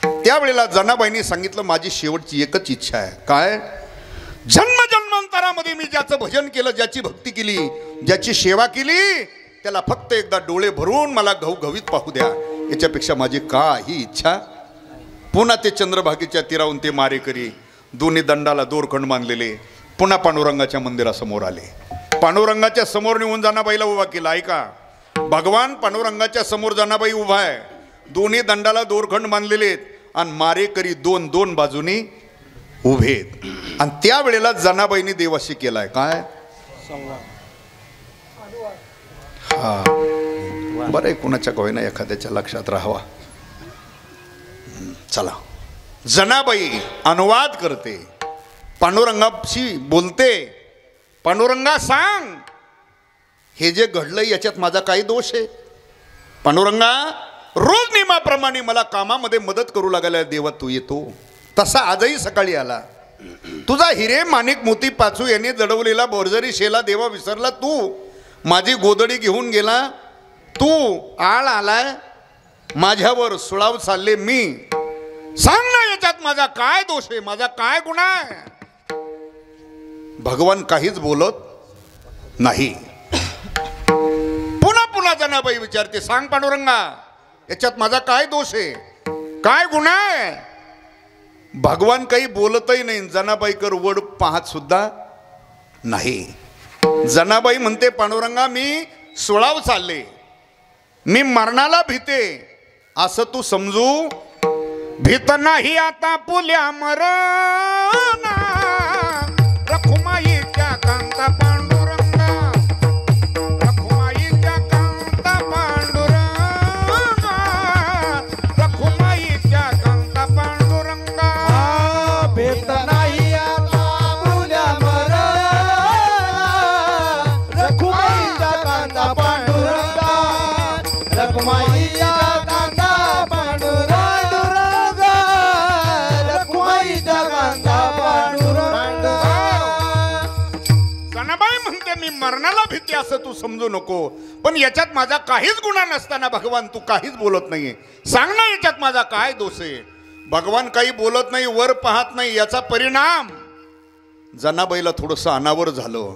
त्यावेळेला जनाबाईंनी सांगितलं माझी शेवटची एकच इच्छा आहे. काय. जन्मजन्मांतरामध्ये मी ज्याचं भजन केलं, ज्याची भक्ती केली, ज्याची सेवा केली, त्याला फक्त एकदा डोळे भरून मला घवघवीत पाहू द्या. याच्यापेक्षा माझी काही इच्छा. पुन्हा ते चंद्रभागेच्या तीरावरून ते मारेकरी दोन्ही दंडाला दोरखंड बांधलेले पुन्हा पांडुरंगाच्या मंदिरासमोर आले. पांडुरंगाच्या समोर नेऊन जनाबाईला उभा केला. ऐका भगवान पांडुरंगाच्या समोर जनाबाई उभा आहे. दोन्ही दंडाला दोरखंड बांधलेले आहेत आणि मारेकरी दोन दोन बाजूनी उभे आहेत. आणि त्यावेळेला जनाबाईंनी देवाशी केलाय काय. हा बरं आहे कुणाच्या कोयना एखाद्याच्या लक्षात राहावा. चला जनाबाई अनुवाद करते, पांडुरंगाशी बोलते. पांडुरंगा सांग हे जे घडलंय याच्यात माझा काही दोष आहे. पांडुरंगा रोज नियमाप्रमाणे मला कामामध्ये मदत करू लागायला देवा तू येतो. तसा आजही सकाळी आला. तुझा हिरे माणिक मोती पाचू यांनी जडवलेला बोरजरी शेला देवा विसरला तू. माझी गोदडी घेऊन गेला तू. आळ आलाय माझ्यावर सुळाव चालले मी. सांग ना याच्यात माझा काय दोष आहे, माझा काय गुन्हा आहे. भगवान काहीच बोलत नाही. पुन्हा पुन्हा जनाबाई विचारते सांग पांडुरंगा याच्यात माझा काय दोष आहे, काय गुन्हा आहे. भगवान काही बोलतही नाही. जनाबाईकर वड पाहत सुद्धा नाही. जनाबाई म्हणते पांडुरंगा मी सुळाव चालले, मी मरणाला भीते असं तू समजू. भीत नाही आता पुल्या मरणा रखुमाईच्या कांता पांडुरंगा. रखुमाईच्या कांता पांडुरंगा. रखुमाईच्या कांता पांडुरंगा. भेट नाही आता पुल्या मरणा रखुमाईच्या कांता पांडुरंगा. रखुमाईच्या कांता पांडुरंगा. रखुमाईच्या कांता पांडुरंगा. जनाबाई म्हणते मी मरणाला भीती असं तू समजू नको. पण याच्यात माझा काहीच गुन्हा नसताना भगवान तू काहीच बोलत नाहीये. सांग ना याच्यात माझा काय दोष आहे. भगवान काही बोलत नाही, वर पाहत नाही. याचा परिणाम जनाबाईला थोडंसं अनावर झालं.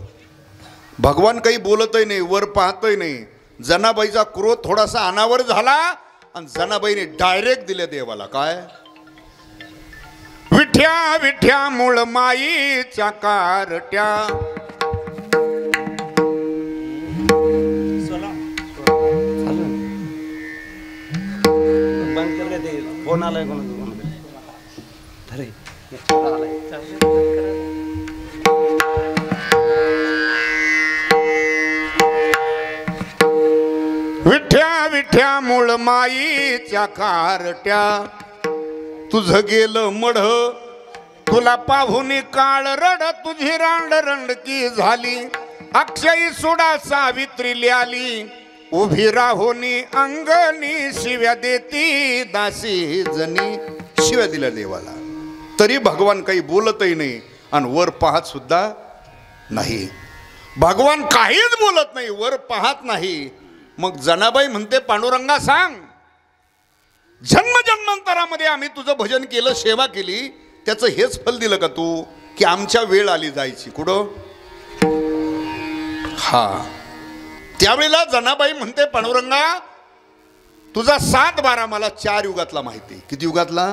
भगवान काही बोलतही नाही, वर पाहतही नाही. जनाबाईचा क्रोध थोडासा अनावर झाला आणि जनाबाईने डायरेक्ट दिले देवाला काय. विठ्या विठ्या मूळ माईच्या कारट्या. बंद कर दे फोन आलाय कोणाचा. अरे विठ्या विठ्या मूळ माईच्या कारट्या. तुझं गेलं मढ तुला पाहुनी काळ रड. तुझी रांड रंडकी झाली अक्षयी सुडा सावित्री ल्याली. उभी राहुनी अंगणी शिव्या देती दासी जनी. शिव्या दिल्या देवाला तरी भगवान काही बोलतही नाही आणि वर पाहत सुद्धा नाही. भगवान काहीच बोलत नाही, वर पाहत नाही. मग जनाबाई म्हणते पांडुरंगा सांग जन्मजन्मांतरामध्ये आम्ही तुझं भजन केलं, सेवा केली, त्याचं हेच फल दिलं का तू की आमच्या वेळ आली जायची कुठं. हा त्यावेळेला जनाबाई म्हणते पांडुरंगा तुझा 7-12 मला 4 युगातला माहिती. किती युगातला.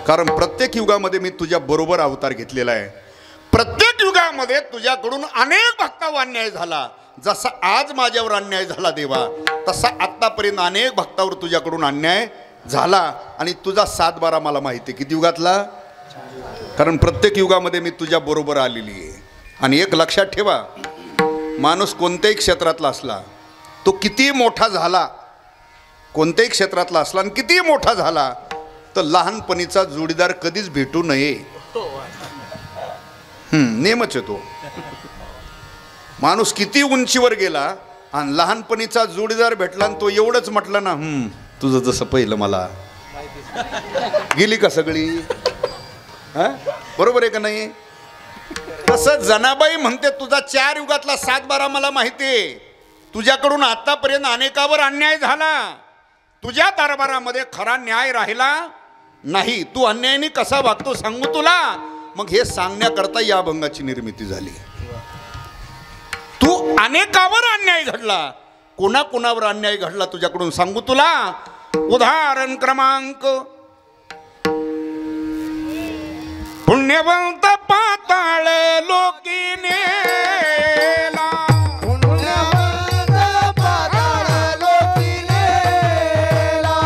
कारण प्रत्येक युगामध्ये मी तुझ्या बरोबर अवतार घेतलेला आहे. प्रत्येक युगामध्ये तुझ्याकडून अनेक भक्तावर अन्याय झाला. जसा आज माझ्यावर अन्याय झाला देवा तसा आतापर्यंत अनेक भक्तावर तुझ्याकडून अन्याय झाला. आणि तुझा 7-12 मला माहिती. किती युगातला. कारण प्रत्येक युगामध्ये मी तुझ्या बरोबर आलेली आहे. आणि एक लक्षात ठेवा, माणूस कोणत्याही क्षेत्रातला असला, तो किती मोठा झाला, कोणत्याही क्षेत्रातला असला आणि किती मोठा झाला, तर लहानपणीचा जोडीदार कधीच भेटू नये. नेमच आहे तो. माणूस किती उंचीवर गेला आणि लहानपणीचा जोडीदार भेटला आणि तो एवढंच म्हटलं ना, तुझं जसं पहिलं मला. गेली का सगळी? बरोबर आहे का नाही? तसं जनाबाई म्हणते, तुझा 4 युगातला 7-12 मला माहिती आहे. तुझ्याकडून आतापर्यंत अनेकावर अन्याय झाला, तुझ्या दरबारामध्ये खरा न्याय राहिला नाही. तू अन्यायाने कसा वागतो सांगू तुला. मग हे सांगण्याकरता या अभंगाची निर्मिती झाली. तू अनेकावर अन्याय घडला, कोणाकोणावर अन्याय घडला तुझ्याकडून सांगू तुला. उदाहरण क्रमांक, पुण्यवंत पाताळ लोकी नेला, पुण्यवंत पाताळ लोकी नेला,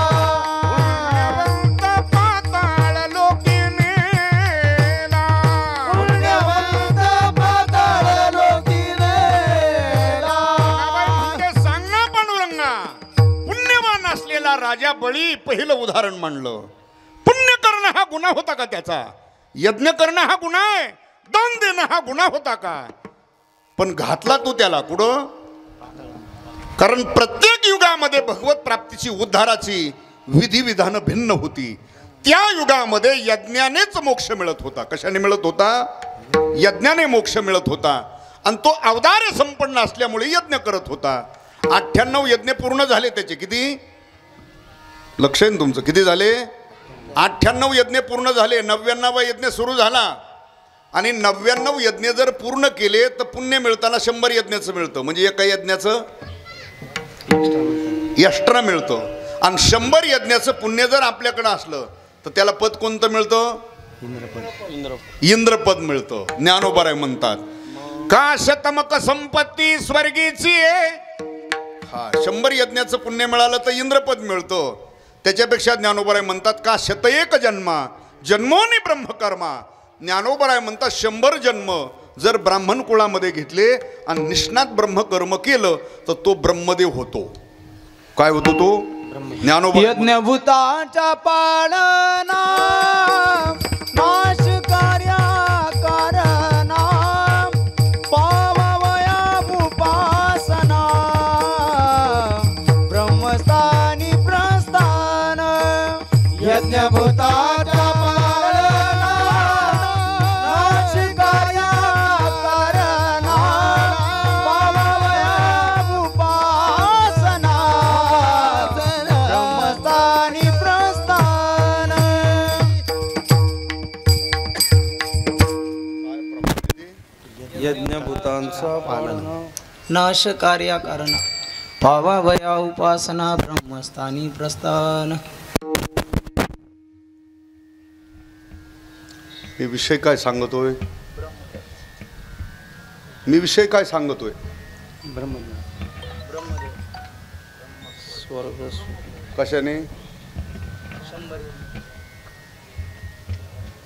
पुण्यवंत पाताळ लोकी नेला, पुण्यवंत पाताळ लोकी नेला. सांग ना पांडुरंगा. पुण्यवान असलेला राजा बळी पहिलं उदाहरण मांडलं. पुण्य करणं हा गुन्हा होता का त्याचा? यज्ञ करणं हा गुन्हा आहे, दान देणं हा गुन्हा होता का? पण घातला तू त्याला कुठं? कारण प्रत्येक युगामध्ये भगवत प्राप्तीची, उद्धाराची विधिविधानं भिन्न होती. त्या युगामध्ये यज्ञानेच मोक्ष मिळत होता. कशाने मिळत होता? यज्ञाने मोक्ष मिळत होता. आणि तो अवतार संपन्न असल्यामुळे यज्ञ करत होता. 98 यज्ञ पूर्ण झाले. त्याचे किती? लक्ष आहे तुमचं? किती झाले? 98 यज्ञ पूर्ण झाले. 99वा यज्ञ सुरू झाला. आणि 99 यज्ञ जर पूर्ण केले तर पुण्य मिळताना 100 यज्ञाचं मिळतं. म्हणजे एका यज्ञाचं एक्स्ट्रा मिळतं. आणि 100 यज्ञाचं पुण्य जर आपल्याकडे असलं तर त्याला पद कोणतं मिळतं? इंद्रपद मिळतं. ज्ञानोबाराय म्हणतात, का शतमक संपत्ती स्वर्गीची आहे. हा, 100 यज्ञाचं पुण्य मिळालं तर इंद्रपद मिळतं. त्याच्यापेक्षा ज्ञानोबराय म्हणतात, का 101 जन्मा जन्मोनी ब्रह्मकर्मा. ज्ञानोबराय म्हणतात 100 जन्म जर ब्राह्मण कुळामध्ये घेतले आणि निष्णात ब्रह्मकर्म केलं तर तो ब्रह्मदेव होतो. काय होतो तो? ज्ञानोबा. यज्ञभूतांच्या पाळना, नाश कार्या कारणा, पावया उपासना, ब्रह्मस्थानी प्रस्थान. यज्ञभूतांच्या पाळना, नाश कार्या कारणा, पावया उपासना, ब्रह्मस्थानी प्रस्थान. यज्ञभूतांचा पालन, नाश कार्या कारण, पावावया उपासना, ब्रह्मस्थानी प्रस्थान. मी विषय काय सांगतोय? मी विषय काय सांगतोय? स्वर्ग कशाने?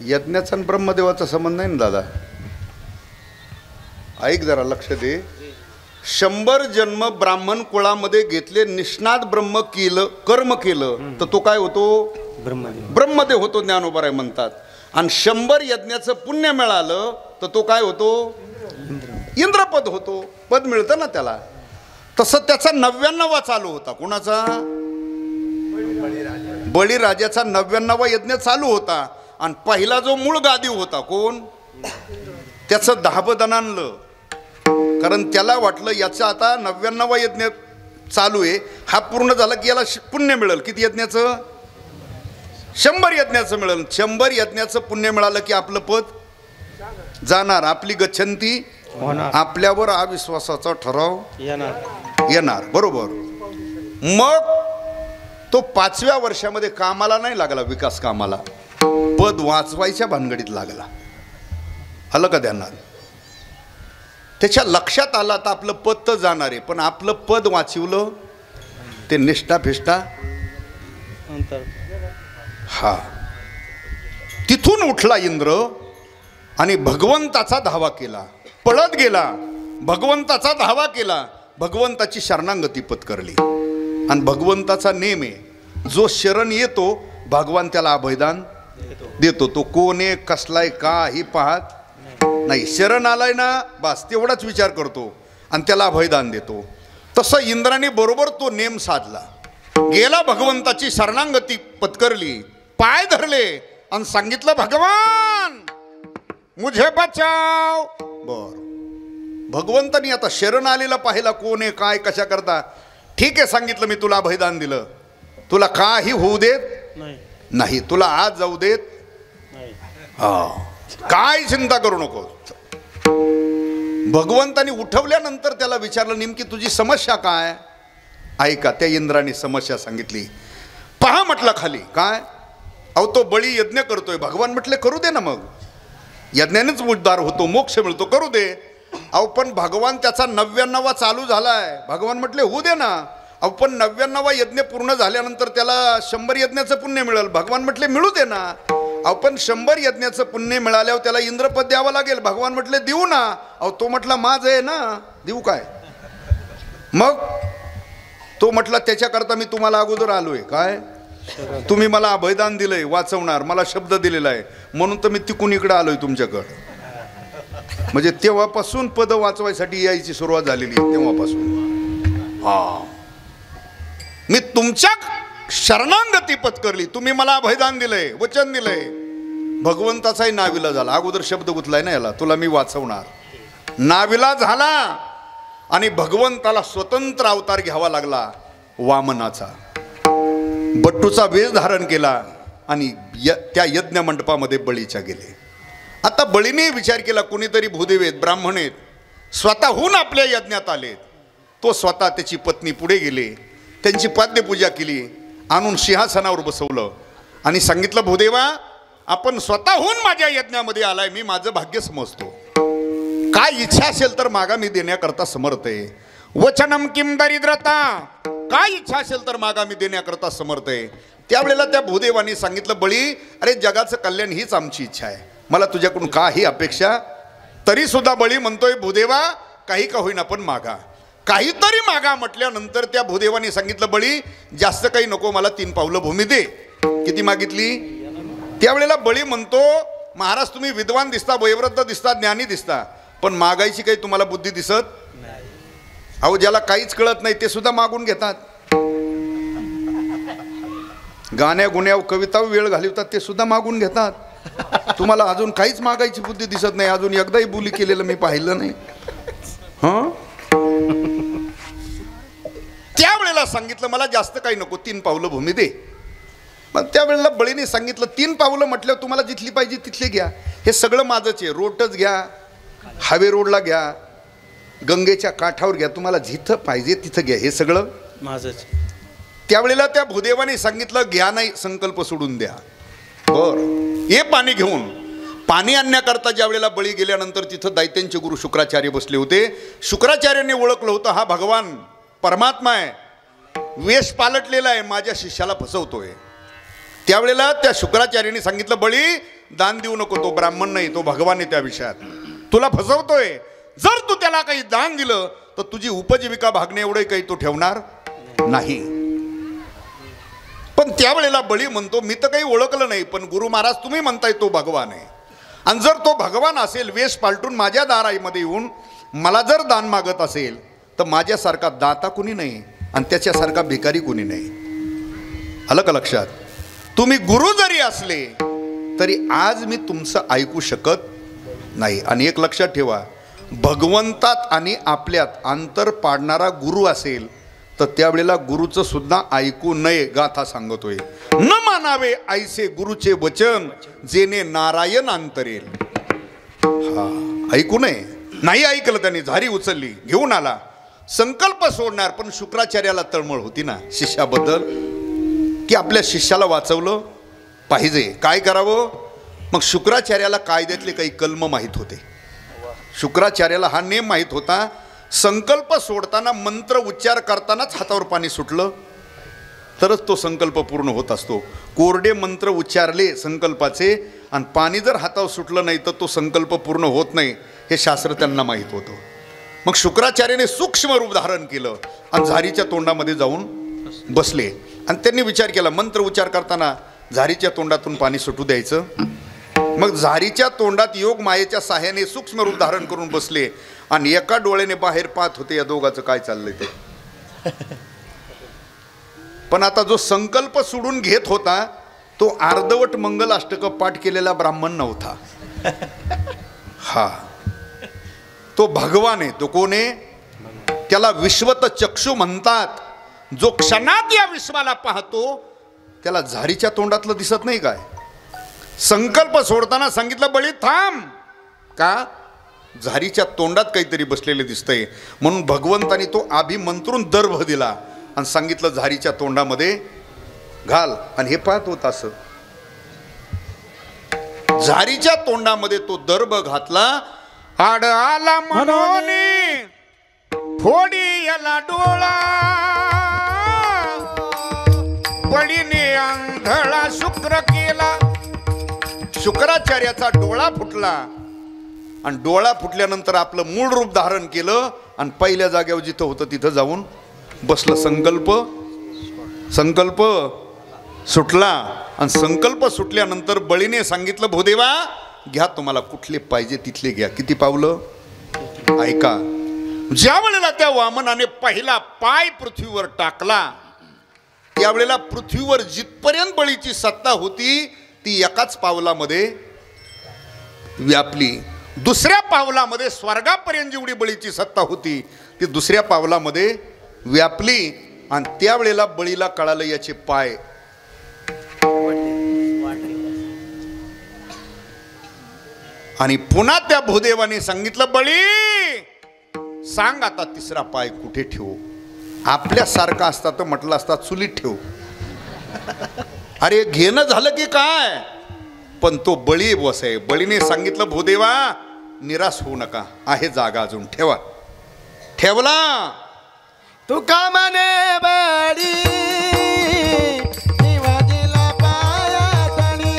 यज्ञाचा आणि ब्रह्मदेवाचा संबंध नाही ना दादा. ऐक जरा, लक्ष दे. 100 जन्म ब्राह्मण कुळामध्ये घेतले, निष्णात ब्रह्म केलं, कर्म केलं तर तो काय होतो? ब्रह्मदेव होतो. ज्ञानोबराय म्हणतात. आणि 100 यज्ञाचं पुण्य मिळालं तर तो काय होतो? इंद्रपद होतो. पद मिळतं ना त्याला. तसं त्याचा 99वा चालू होता. कोणाचा? बळीराजाचा 99वा यज्ञ चालू होता. आणि पहिला जो मूळ गादी होता कोण? त्याचं दाभदन आणलं. कारण त्याला वाटलं याचं आता 99वा यज्ञ चालू आहे, हा पूर्ण झाला की याला पुण्य मिळेल. किती यज्ञाचं? 100 यज्ञाचं मिळेल. 100 यज्ञाचं पुण्य मिळालं की आपलं पद जाणार, आपली गच्छंती होणार, आपल्यावर अविश्वासाचा ठराव येणार. बरोबर. मग तो 5व्या वर्षामध्ये कामाला नाही लागला, विकास कामाला, पद वाचवायच्या भानगडीत लागला. आलं का ध्यानात? त्याच्या लक्षात आलं तर आपलं पद तर जाणार आहे, पण आपलं पद वाचवलं ते निष्ठा फिष्ठा. हा, तिथून उठला इंद्र आणि भगवंताचा धावा केला. पळत गेला, भगवंताचा धावा केला, भगवंताची शरणागती पत्करली. आणि भगवंताचा नेम आहे, जो शरण येतो भगवान त्याला अभयदान देतो. तो कोण आहे, कसलाय, काही पाहत नाही. शरण आलाय ना, बस तेवढाच विचार करतो आणि त्याला अभयदान देतो. तसं इंद्राने बरोबर तो नेम साधला. गेला, भगवंताची शरणागती पत्करली, पाय धरले आणि सांगितलं, भगवान मुझे बचाव. बर, भगवंतानी आता शरण आलेला पाहिला, कोण आहे, काय, कशा करता. ठीक आहे, सांगितलं, मी तुला अभयदान दिलं, तुला काही होऊ देत नाही, तुला आज जाऊ देत काय चिंता करू नको. भगवंतानी उठवल्यानंतर त्याला विचारलं, नेमकी तुझी समस्या काय. ऐका, त्या इंद्राने समस्या सांगितली. पहा म्हटलं खाली, काय, अहो तो बळी यज्ञ करतोय. भगवान म्हटले, करू दे ना, मग यज्ञानेच उद्धार होतो, मोक्ष मिळतो, करू दे. अहो पण भगवान त्याचा 99वा चालू झालाय. भगवान म्हटले, होऊ दे ना. अहो पण 99वा यज्ञ पूर्ण झाल्यानंतर त्याला 100 यज्ञाचं पुण्य मिळेल. भगवान म्हटले, मिळू दे ना. अहो पण 100 यज्ञाचं पुण्य मिळाल्यावर त्याला इंद्रपद द्यावं लागेल. भगवान म्हटले, देऊ ना. अहो तो म्हटला, माझं आहे ना, देऊ काय. मग तो म्हटला, त्याच्याकरता मी तुम्हाला अगोदर आलोय. काय, तुम्ही मला अभयदान दिलंय, वाचवणार, मला शब्द दिलेला आहे, म्हणून तर मी तिकून इकडे आलोय तुमच्याकडं. म्हणजे तेव्हापासून पद वाचवायसाठी यायची सुरुवात झालेली आहे, तेव्हापासून. हा, मी तुमच्या शरणागती पत्करली, तुम्ही मला अभयदान दिलंय, वचन दिलंय. भगवंताचाही नाविला झाला. अगोदर शब्द गुंतलाय ना याला, तुला मी वाचवणार. नाविला झाला आणि भगवंताला स्वतंत्र अवतार घ्यावा लागला, वामनाचा. बट्टूचा वेश धारण केला आणि त्या यज्ञ मंडपामध्ये बळीच्या गेले. आता बळीने विचार केला, कोणीतरी भूदेव आहेत, ब्राह्मण आहेत, स्वतःहून आपल्या यज्ञात आलेत. तो स्वतः, त्याची पत्नी पुढे गेले, त्यांची पाद्यपूजा केली, आणून सिंहासनावर बसवलं आणि सांगितलं, भूदेवा आपण स्वतःहून माझ्या यज्ञामध्ये आलाय, मी माझं भाग्य समजतो. काय इच्छा असेल तर मागा, मी देण्याकरता समर्थ आहे. वचनम किम दरिद्रता, काय इच्छा असेल तर मागा, मी देण्याकरता समर्थ आहे. त्यावेळेला त्या भूदेवानी सांगितलं, बळी अरे जगाचं कल्याण हीच आमची इच्छा आहे, मला तुझ्याकडून काही अपेक्षा. तरी सुद्धा बळी म्हणतोय, भूदेवा काही का होईना पण मागा, काहीतरी मागा. म्हटल्यानंतर त्या भूदेवानी सांगितलं, बळी जास्त काही नको, मला 3 पावलं भूमी दे. किती मागितली. त्यावेळेला बळी म्हणतो, महाराज तुम्ही विद्वान दिसता, वयोवृद्ध दिसता, ज्ञानी दिसता, पण मागायची काही तुम्हाला बुद्धी दिसत. अहो ज्याला काहीच कळत नाही ते सुद्धा मागून घेतात. गाण्या गुण्यावर कविता वेळ घालवतात, ते सुद्धा मागून घेतात. तुम्हाला अजून काहीच मागायची बुद्धी दिसत नाही, अजून एकदाही बोली केलेलं मी पाहिलं नाही. हं, त्यावेळेला सांगितलं, मला जास्त काही नको, 3 पावलं भूमी दे. पण त्यावेळेला बळीने सांगितलं, 3 पावलं म्हटल्यावर तुम्हाला जिथली पाहिजे तिथली घ्या, हे सगळं माझंच आहे. रोडच घ्या, हायवे रोडला घ्या, गंगेच्या काठावर घ्या, तुम्हाला जिथं पाहिजे तिथं घ्या, हे सगळं माझंच. त्यावेळेला त्या भूदेवाने सांगितलं, घ्या नाही, संकल्प सोडून द्या. बरं, हे पाणी घेऊन. पाणी आणण्याकरता ज्या वेळेला बळी गेल्यानंतर तिथं दैत्यांचे गुरु शुक्राचार्य बसले होते. शुक्राचार्यांनी ओळखलं होतं, हा भगवान परमात्मा आहे, वेश पालटलेला आहे, माझ्या शिष्याला फसवतोय. त्यावेळेला त्या शुक्राचार्यांनी सांगितलं, बळी दान देऊ नको, तो ब्राह्मण नाही, तो भगवान आहे, त्या विषयात तुला फसवतोय. जर तू त्याला काही दान दिलं तर तुझी उपजीविका भागणे एवढे काही तो ठेवणार नाही. पण त्यावेळेला बळी म्हणतो, मी तर काही ओळखलं नाही, पण गुरु महाराज तुम्ही म्हणताय तो भगवान आहे, आणि जर तो भगवान असेल, वेश पालटून माझ्या दारामध्ये येऊन मला जर दान मागत असेल तर माझ्यासारखा दाता कुणी नाही आणि त्याच्यासारखा भिकारी कुणी नाही. आलं का लक्षात. तुम्ही गुरु जरी असले तरी आज मी तुमचं ऐकू शकत नाही. आणि एक लक्षात ठेवा, भगवंतात आणि आपल्यात अंतर पाडणारा गुरु असेल तर त्यावेळेला गुरुचं सुद्धा ऐकू नये. गाथा सांगतोय, न मानावे ऐसे गुरुचे वचन, जेने नारायण अंतरेल. हा, ऐकू नये. नाही ऐकलं त्याने, झारी उचलली, घेऊन आला, संकल्प सोडणार. पण शुक्राचार्याला तळमळ होती ना शिष्याबद्दल, की आपल्या शिष्याला वाचवलं पाहिजे, काय करावं. मग शुक्राचार्याला कायद्यातले काही कलम माहीत होते. शुक्राचार्याला हा नेम माहीत होता, संकल्प सोडताना मंत्र उच्चार करतानाच हातावर पाणी सुटलं तरच तो संकल्प पूर्ण होत असतो. कोरडे मंत्र उच्चारले संकल्पाचे आणि पाणी जर हातावर सुटलं नाही तर तो संकल्प पूर्ण होत नाही. हे शास्त्र त्यांना माहीत होतं. मग शुक्राचार्याने सूक्ष्म रूप धारण केलं आणि झारीच्या तोंडामध्ये जाऊन बसले. आणि त्यांनी विचार केला, मंत्र उच्चार करताना झारीच्या तोंडातून पाणी सुटू द्यायचं. मग झारीच्या तोंडात योग मायेच्या साह्याने सूक्ष्म रूप धारण करून बसले आणि एका डोळ्याने बाहेर पाहत होते या दोघांचं काय चाललंय ते. पण आता जो संकल्प सोडून घेत होता तो अर्धवट मंगल अष्टक पाठ केलेला ब्राह्मण नव्हता. हा तो भगवान आहे. तो कोण आहे? त्याला विश्वत चक्षु म्हणतात. जो क्षणात या विश्वाला पाहतो त्याला झारीच्या तोंडातलं दिसत नाही काय. संकल्प सोडताना सांगितलं बळी थांब, का झारीच्या तोंडात काहीतरी बसलेले दिसतंय. म्हणून भगवंतानी तो अभिमंत्रून दर्भ दिला आणि सांगितलं झारीच्या तोंडामध्ये घाल. आणि हे पाहत होत असं झारीच्या तोंडामध्ये तो दर्भ घातला. आड आला म्हणून फोडी याला डोळा, बळीने आंधळा शुक्र केला. शुक्राचार्याचा डोळा फुटला आणि डोळा फुटल्यानंतर आपलं मूळ रूप धारण केलं आणि पहिल्या जागेवर जिथं होतं तिथं जाऊन बसलं. संकल्प सुटला आणि संकल्प सुटल्यानंतर बळीने सांगितलं, भूदेवा घ्या, तुम्हाला कुठले पाहिजे तिथले घ्या. किती पावलं ऐका. ज्या वेळेला त्या वामनाने पहिला पाय पृथ्वीवर टाकला त्यावेळेला पृथ्वीवर जिथपर्यंत बळीची सत्ता होती ती एकाच पावलामध्ये व्यापली. दुसऱ्या पावलामध्ये स्वर्गापर्यंत जेवढी बळीची सत्ता होती ती दुसऱ्या पावलामध्ये व्यापली. आणि त्यावेळेला बळीला कळालं याचे पाय. आणि पुन्हा त्या भूदेवाने सांगितलं, बळी सांग आता तिसरा पाय कुठे ठेवू. आपल्यासारखा असता तर म्हटलं असता चुलीत ठेवू. अरे घेणं झालं की काय. पण तो बळी बस आहे. बळीने सांगितलं, भूदेवा निराश होऊ नका, आहे जागा अजून, ठेवा. ठेवला. तू का म्हणे बळी शिवाजीला पायातळी,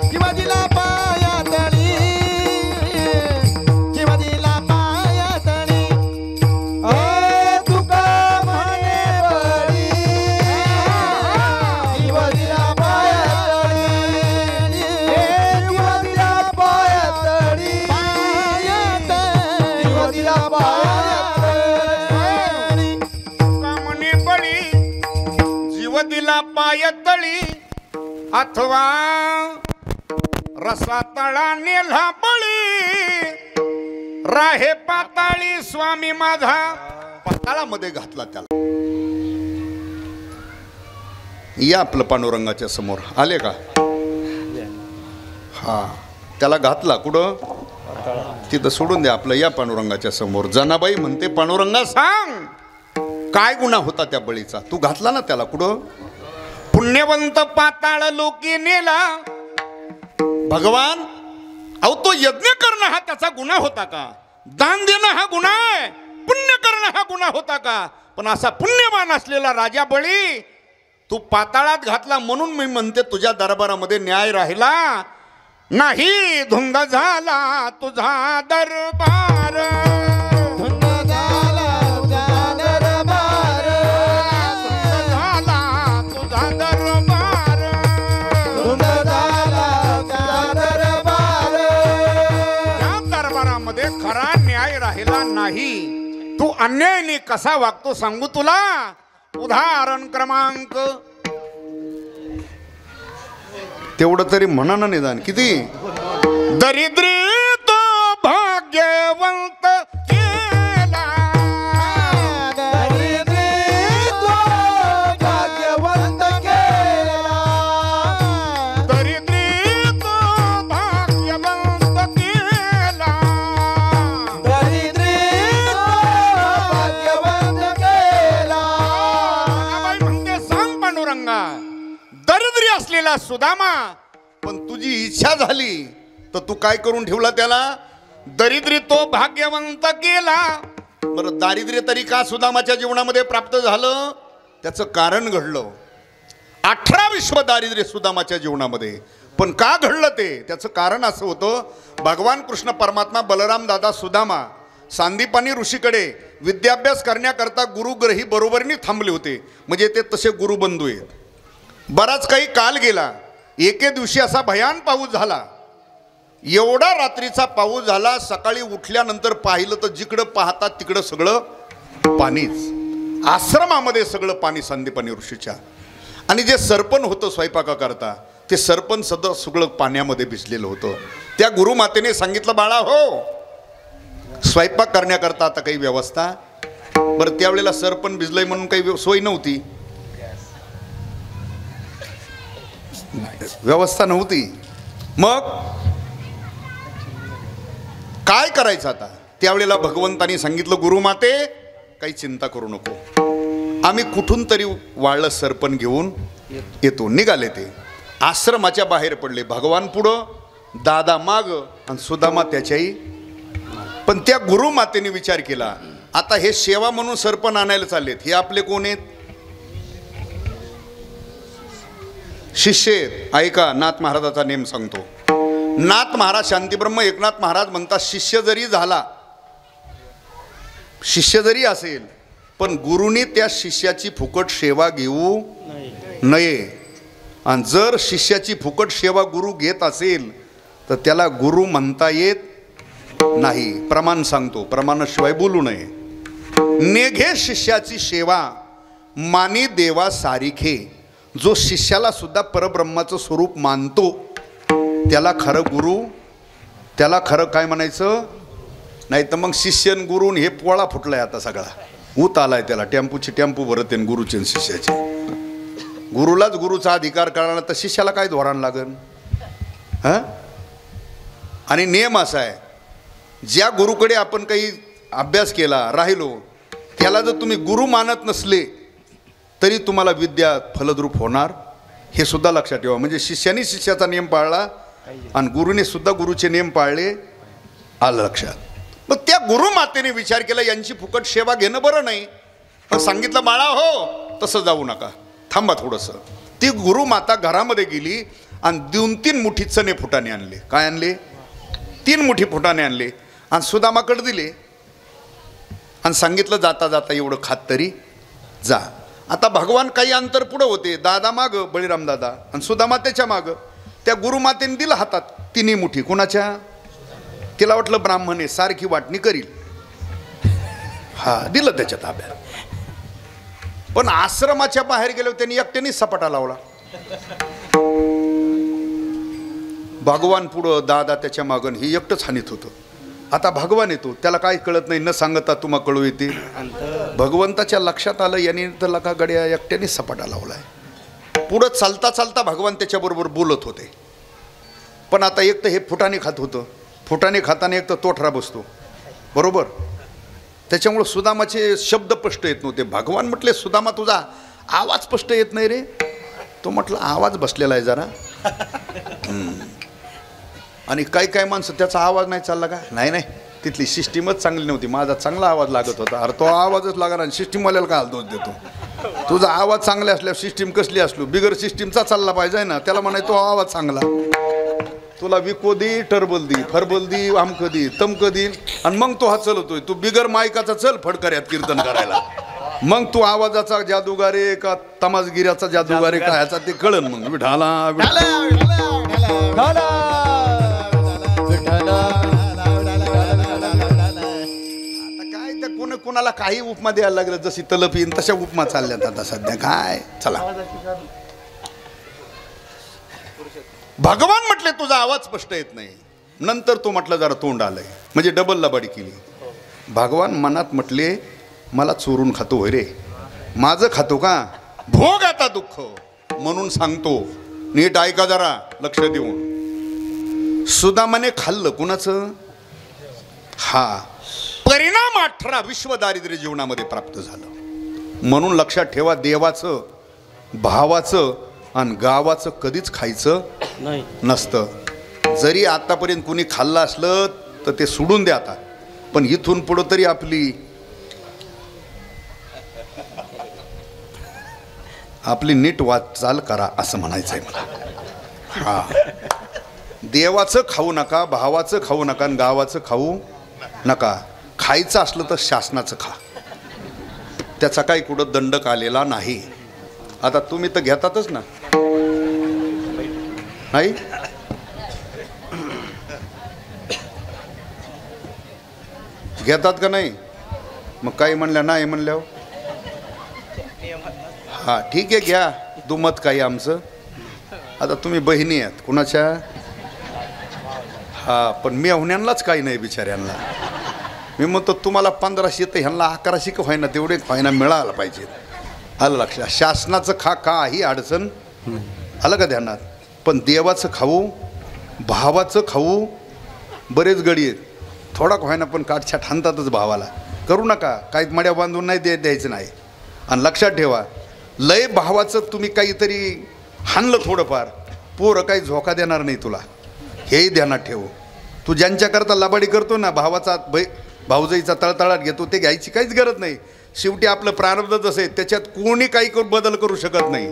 शिवाजीला पायातळी, शिवाजीला पायातळी. तू का म्हणे बळी शिवाजीला पायातळी, शिवाजीला पायातळी, शिवाजीला पायातळी. दिला पाय तळी अथवा रसा तळा नेला बळी, राहे पाताळी स्वामी माझा. पाताळामध्ये घातला त्याला. या आपलं पांडुरंगाच्या समोर आले का. हा त्याला घातला कुठं तिथं सोडून द्या आपलं. या पांडुरंगाच्या समोर. जनाबाई म्हणते, पांडुरंगा सांग काय गुन्हा होता त्या बळीचा. तू घातला ना त्याला कुठं. पुण्यवंत पाताळ लोकी नेला. भगवान अहो तो यज्ञ करणं हा त्याचा गुन्हा होता का. दान देणं हा गुन्हा आहे, पुण्य करणं हा गुन्हा होता का. पण असा पुण्यवान असलेला राजा बळी तू पाताळात घातला. म्हणून मी म्हणते तुझ्या दरबारामध्ये न्याय राहिला नाही. धुंद झाला तुझा दरबार, खरा न्याय राहिला नाही. तू अन्यायाने कसा वागतो सांगू तुला. उदाहरण क्रमांक तेवढं तरी म्हणा ना निदान. किती दरिद्री तो भाग्यवंत केला, दरिद्री तो भाग्यवंत केला, दरिद्री तो भाग्यवंत केला, दरिद्री तो भाग्यवंत केला. बाई म्हणते सांग पांडुरंगा, दरिद्री असलेला सुदामा पण तुझी इच्छा झाली तर तू काय करून ठेवला त्याला. दरिद्री तो भाग्यवंत केला. बरं दारिद्र्य तरी का सुदामाच्या जीवनामध्ये प्राप्त झालं. त्याचं कारण घडलं. 18 विश्व दारिद्र्य सुदामाच्या जीवनामध्ये. पण का घडलं ते त्याचं कारण असं होतं भगवान कृष्ण परमात्मा बलराम दादा सुदामा सांदीपानी ऋषीकडे विद्याभ्यास करण्याकरता गुरुग्रही बरोबरीने थांबले होते म्हणजे ते तसे गुरुबंधू आहेत बराच काही काल गेला एके दिवशी असा भयान पाऊस झाला एवढा रात्रीचा पाऊस झाला सकाळी उठल्यानंतर पाहिलं तर जिकडं पाहतात तिकडं सगळं पाणीच आश्रमामध्ये सगळं पाणी सांदीपानी ऋषीच्या आणि जे सरपण होतं स्वयंपाकाकरता ते सरपण सध्या सगळं पाण्यामध्ये भिजलेलं होतं त्या गुरुमातेने सांगितलं बाळा हो स्वयंपाक करण्याकरता आता काही व्यवस्था बरं त्यावेळेला सरपण भिजलंय म्हणून काही सोय नव्हती व्यवस्था नव्हती मग काय करायचं आता त्यावेळेला भगवंतानी सांगितलं गुरुमाते काही चिंता करू नको आम्ही कुठून तरी वाळलं सरपण घेऊन येतो निघाले ते आश्रमाच्या बाहेर पडले भगवान पुढं दादा माग आणि सुदामा त्याच्याही पण त्या गुरुमातेने विचार केला आता हे सेवा म्हणून सरपण आणायला चाललेत हे आपले कोण आहेत शिष्य आहेत ऐका नाथ महाराजाचा नेम सांगतो नाथ महाराज शांतीब्रह्म एकनाथ महाराज म्हणतात शिष्य जरी असेल पण गुरुनी त्या शिष्याची फुकट सेवा घेऊ नये आणि जर शिष्याची फुकट सेवा गुरु घेत असेल तर त्याला गुरु म्हणता येत नाही प्रमाण सांगतो प्रमाणाशिवाय बोलू नये नेघे शिष्याची सेवा मानी देवा सारिखे जो शिष्याला सुद्धा परब्रह्माचं स्वरूप मानतो त्याला खरं गुरु त्याला खरं काय म्हणायचं नाही तर मग शिष्यन गुरुन हे पोळा फुटलाय आता सगळा ऊत आलाय त्याला टेम्पू भरत आहे गुरुचे आणि शिष्याचे गुरुलाच गुरुचा अधिकार कळला तर शिष्याला काय धोरण लागन हां आणि नियम असा आहे ज्या गुरुकडे आपण काही अभ्यास केला राहिलो त्याला जर तुम्ही गुरु मानत नसले तरी तुम्हाला विद्या फलद्रूप होणार हे सुद्धा लक्षात ठेवा म्हणजे शिष्याने शिष्याचा नियम पाळला आणि गुरुने सुद्धा गुरुचे नियम पाळले आलं लक्षात मग त्या गुरुमातेने विचार केला यांची फुकट सेवा घेणं बरं नाही पण सांगितलं बाळा हो तसं जाऊ नका थांबा थोडंसं ती गुरुमाता घरामध्ये गेली आणि 2-3 मुठी चणे फुटाणे आणले काय आणले 3 मुठी फुटाणे आणले आणि सुदामाकडे दिले आणि सांगितलं जाता जाता एवढं खात तरी जा आता भगवान काही अंतर पुढं होते दादा मागं बळीराम दादा आणि सुदामा त्याच्या मागं त्या गुरुमातेने दिलं हातात 3 मुठी कोणाच्या तिला वाटलं ब्राह्मणे सारखी वाटणी करील हा दिलं त्याच्या ताब्यात पण आश्रमाच्या बाहेर गेलो त्यांनी एकट्याने सपाटा लावला भगवान पुढं दादा त्याच्या मागं हे एकटंच हानीत होतं आता भगवान येतो त्याला काय कळत नाही न सांगता तुम्हा कळू येते भगवंताच्या लक्षात आलं यांनी तर का गड्या एकट्याने सपाटा लावलाय पुढं चालता चालता भगवान त्याच्याबरोबर बोलत होते पण आता एक तर हे फुटाणे खात होतं फुटाणे खाताना एक तर तोठरा बसतो बरोबर त्याच्यामुळं सुदामाचे शब्द स्पष्ट येत नव्हते भगवान म्हटले सुदामा तुझा आवाज स्पष्ट येत नाही रे तो म्हटलं आवाज बसलेला आहे जरा आणि काही माणसं त्याचा आवाज नाही चालला का नाही तिथली सिस्टीमच चांगली नव्हती माझा चांगला आवाज लागत होता अरे तो आवाजच लागला आणि सिस्टीमवाल्याला काय दोष देतो तुझा आवाज चांगला असल्यावर सिस्टीम कसली असलो बिगर सिस्टीमचा चालला पाहिजे ना त्याला म्हणाय तो आवाज चांगला तुला विको दी टरबल दी फरबल दी आमक दी तमक दी आणि मग तो हा चलतोय तू बिगर मायकाचा चल फडकऱ्यात कीर्तन करायला मग तू आवाजाचा जादूगारे का तमासगिऱ्याचा जादूगारे का ह्याचा ते कळन मग विठाला काय त्या कोणाला काही उपमा द्यायला लागलं जशी तलपीन तशा उपमा चालल्यात आता सध्या काय चला भगवान म्हटले तुझा आवाज स्पष्ट येत नाही नंतर तो म्हटलं जरा तोंड आलंय म्हणजे डबल लबाडी केली भगवान मनात म्हटले मला चोरून खातो होय रे माझं खातो का भोग आता दुःख म्हणून सांगतो नीट ऐका जरा लक्ष देऊन सुदामाने खाल्लं कुणाचं हा परिणाम 18 विश्व दारिद्र्य जीवनामध्ये प्राप्त झालं म्हणून लक्षात ठेवा देवाचं भावाचं आणि गावाचं कधीच खायचं नाही नसतं जरी आतापर्यंत कुणी खाल्लं असलं तर ते सोडून द्या आता पण इथून पुढं तरी आपली नीट वाटचाल करा असं म्हणायचं आहे मला हा, देवाचं खाऊ नका, भावाचं खाऊ नका आणि गावाचं खाऊ नका. खायचं असलं तर शासनाचं खा, त्याचा काही कुठं दंडक आलेला नाही. आता तुम्ही तर घेतातच ना, नाही? घेतात का नाही? मग काही म्हणल्या नाही म्हणल्यावर हा ठीक आहे, घ्या दुमत काही आमचं. आता तुम्ही बहिणी आहेत कुणाच्या? हा, पण मी अवन्यांनाच काही नाही बिचाऱ्यांना. मी म्हणतो तुम्हाला 1500 तर ह्यांना 1100 का व्हायना तेवढे व्हायना मिळायला पाहिजे. आलं लक्षात? शासनाचं खा, काही अडचण आलं का ध्यानात? पण देवाचं खाऊ, भावाचं खाऊ. बरेच गडी आहेत, थोडा व्हायना पण काटछाट हाणतातच भावाला. करू नका, काही मड्या बांधून नाही द्यायचं नाही. आणि लक्षात ठेवा, लय भावाचं तुम्ही काहीतरी हाणलं थोडंफार, पोरं काही झोका देणार नाही तुला, हेही ध्यानात ठेवू. तू ज्यांच्याकरता लबाडी करतो ना, भावाचा भाऊजाईचा तळतळाट घेतो, ते घ्यायची काहीच गरज नाही. शेवटी आपलं प्रारब्ध जसं आहे त्याच्यात कोणी काही बदल करू शकत नाही.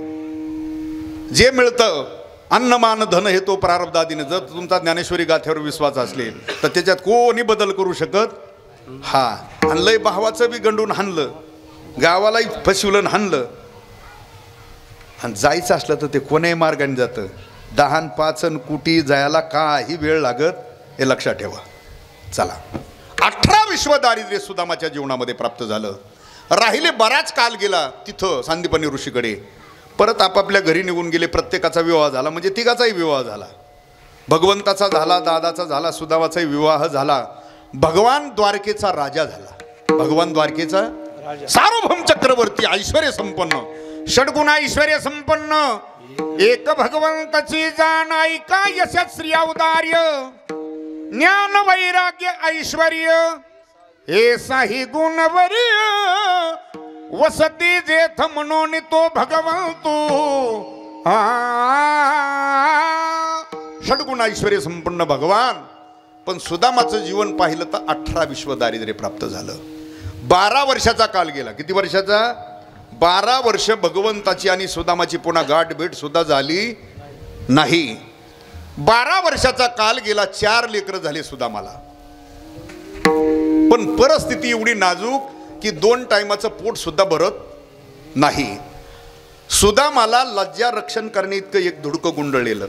जे मिळतं अन्नमान धन हे तो प्रारब्धाधीन. जर तुमचा ज्ञानेश्वरी गाथ्यावर विश्वास असेल तर त्याच्यात कोणी बदल करू शकत. हा, आणि लय भावाचं बी गंडून हाणलं, गावालाही फसवलं हाणलं, आणि जायचं असलं तर ते कोण्याही मार्गाने जातं. 10 5 कुटी जायला काही वेळ लागत, हे लक्षात ठेवा. चला, 18 विश्व दारिद्र्य सुदामाच्या जीवनामध्ये प्राप्त झालं. राहिले बराच काल गेला तिथं सांदीपनी ऋषीकडे. परत आपापल्या घरी निघून गेले. प्रत्येकाचा विवाह झाला, म्हणजे तिघाचाही विवाह झाला. भगवंताचा झाला, दादाचा झाला, सुदामाचाही विवाह झाला. भगवान द्वारकेचा राजा झाला. भगवान द्वारकेचा सार्वभौम चक्रवर्ती, ऐश्वर्य संपन्न, षडगुण ऐश्वर्य संपन्न, एक भगवंताची जाण ऐका, यश श्री औदार्य, ज्ञान वैराग्य ऐश्वर्य, हे साही गुणवर्य, वसती जेथ म्हणून तो भगवंतो. षडगुण ऐश्वर्य संपन्न भगवान. पण सुदामाचं जीवन पाहिलं तर 18 विश्व दारिद्र्य प्राप्त झालं. 12 वर्षाचा काल गेला. किती वर्षाचा? 12 वर्ष भगवंताची आणि सुदामाची पुन्हा गाठ भेट सुद्धा झाली नाही. 12 वर्षाचा काल गेला. 4 लेकरं झाले सुदामाला. पण परिस्थिती एवढी नाजूक की 2 टायमाचं पोट सुद्धा भरत नाही. सुदामाला लज्जा रक्षण करणे इतकं एक धुडकं गुंडळलेलं,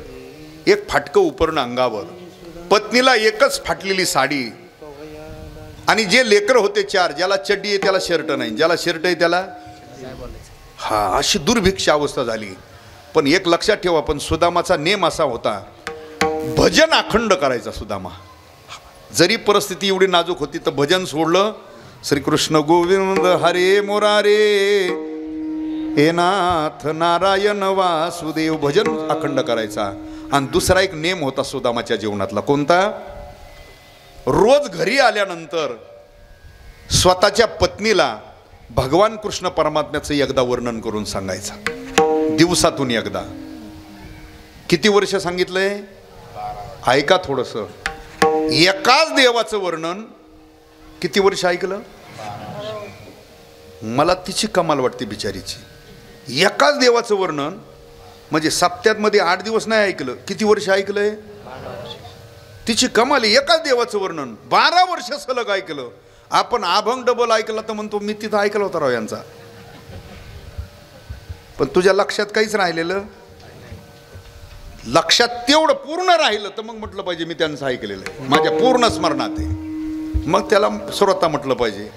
एक फाटकं उपरणं अंगावर, पत्नीला एकच फाटलेली साडी, आणि जे लेकर होते 4, ज्याला चड्डी आहे त्याला शर्ट नाही, ज्याला शर्ट आहे त्याला, हा, अशी दुर्भिक्ष अवस्था झाली. पण एक लक्षात ठेवा, पण सुदामाचा नेम असा होता, भजन अखंड करायचा सुदामा. जरी परिस्थिती एवढी नाजूक होती तर भजन सोडलं. श्रीकृष्ण गोविंद हरे मुरारे, हे नाथ नारायण वासुदेव, भजन अखंड करायचा. आणि दुसरा एक नेम होता सुदामाच्या जीवनातला. कोणता? रोज घरी आल्यानंतर स्वतःच्या पत्नीला भगवान कृष्ण परमात्म्याचं एकदा वर्णन करून सांगायचा, दिवसातून एकदा. किती वर्ष सांगितलंय? ऐका थोडंसं. एकाच देवाचं वर्णन किती वर्ष ऐकलं? मला तिची कमाल वाटते बिचारीची. एकाच देवाचं वर्णन म्हणजे सप्त्यामध्ये 8 दिवस नाही ऐकलं, किती वर्ष ऐकलंय? तिची कमाल. एकाच देवाचं वर्णन 12 वर्ष सलग ऐकलं. आपण अभंग डबल ऐकला तर म्हणतो मी तिथं ऐकलं होता राव यांचा. पण तुझ्या लक्षात काहीच राहिलेलं, लक्षात तेवढं पूर्ण राहिलं तर मग म्हटलं पाहिजे मी त्यांचं ऐकलेलं आहे, माझ्या पूर्ण स्मरणात आहे, मग त्याला श्रोता म्हटलं पाहिजे.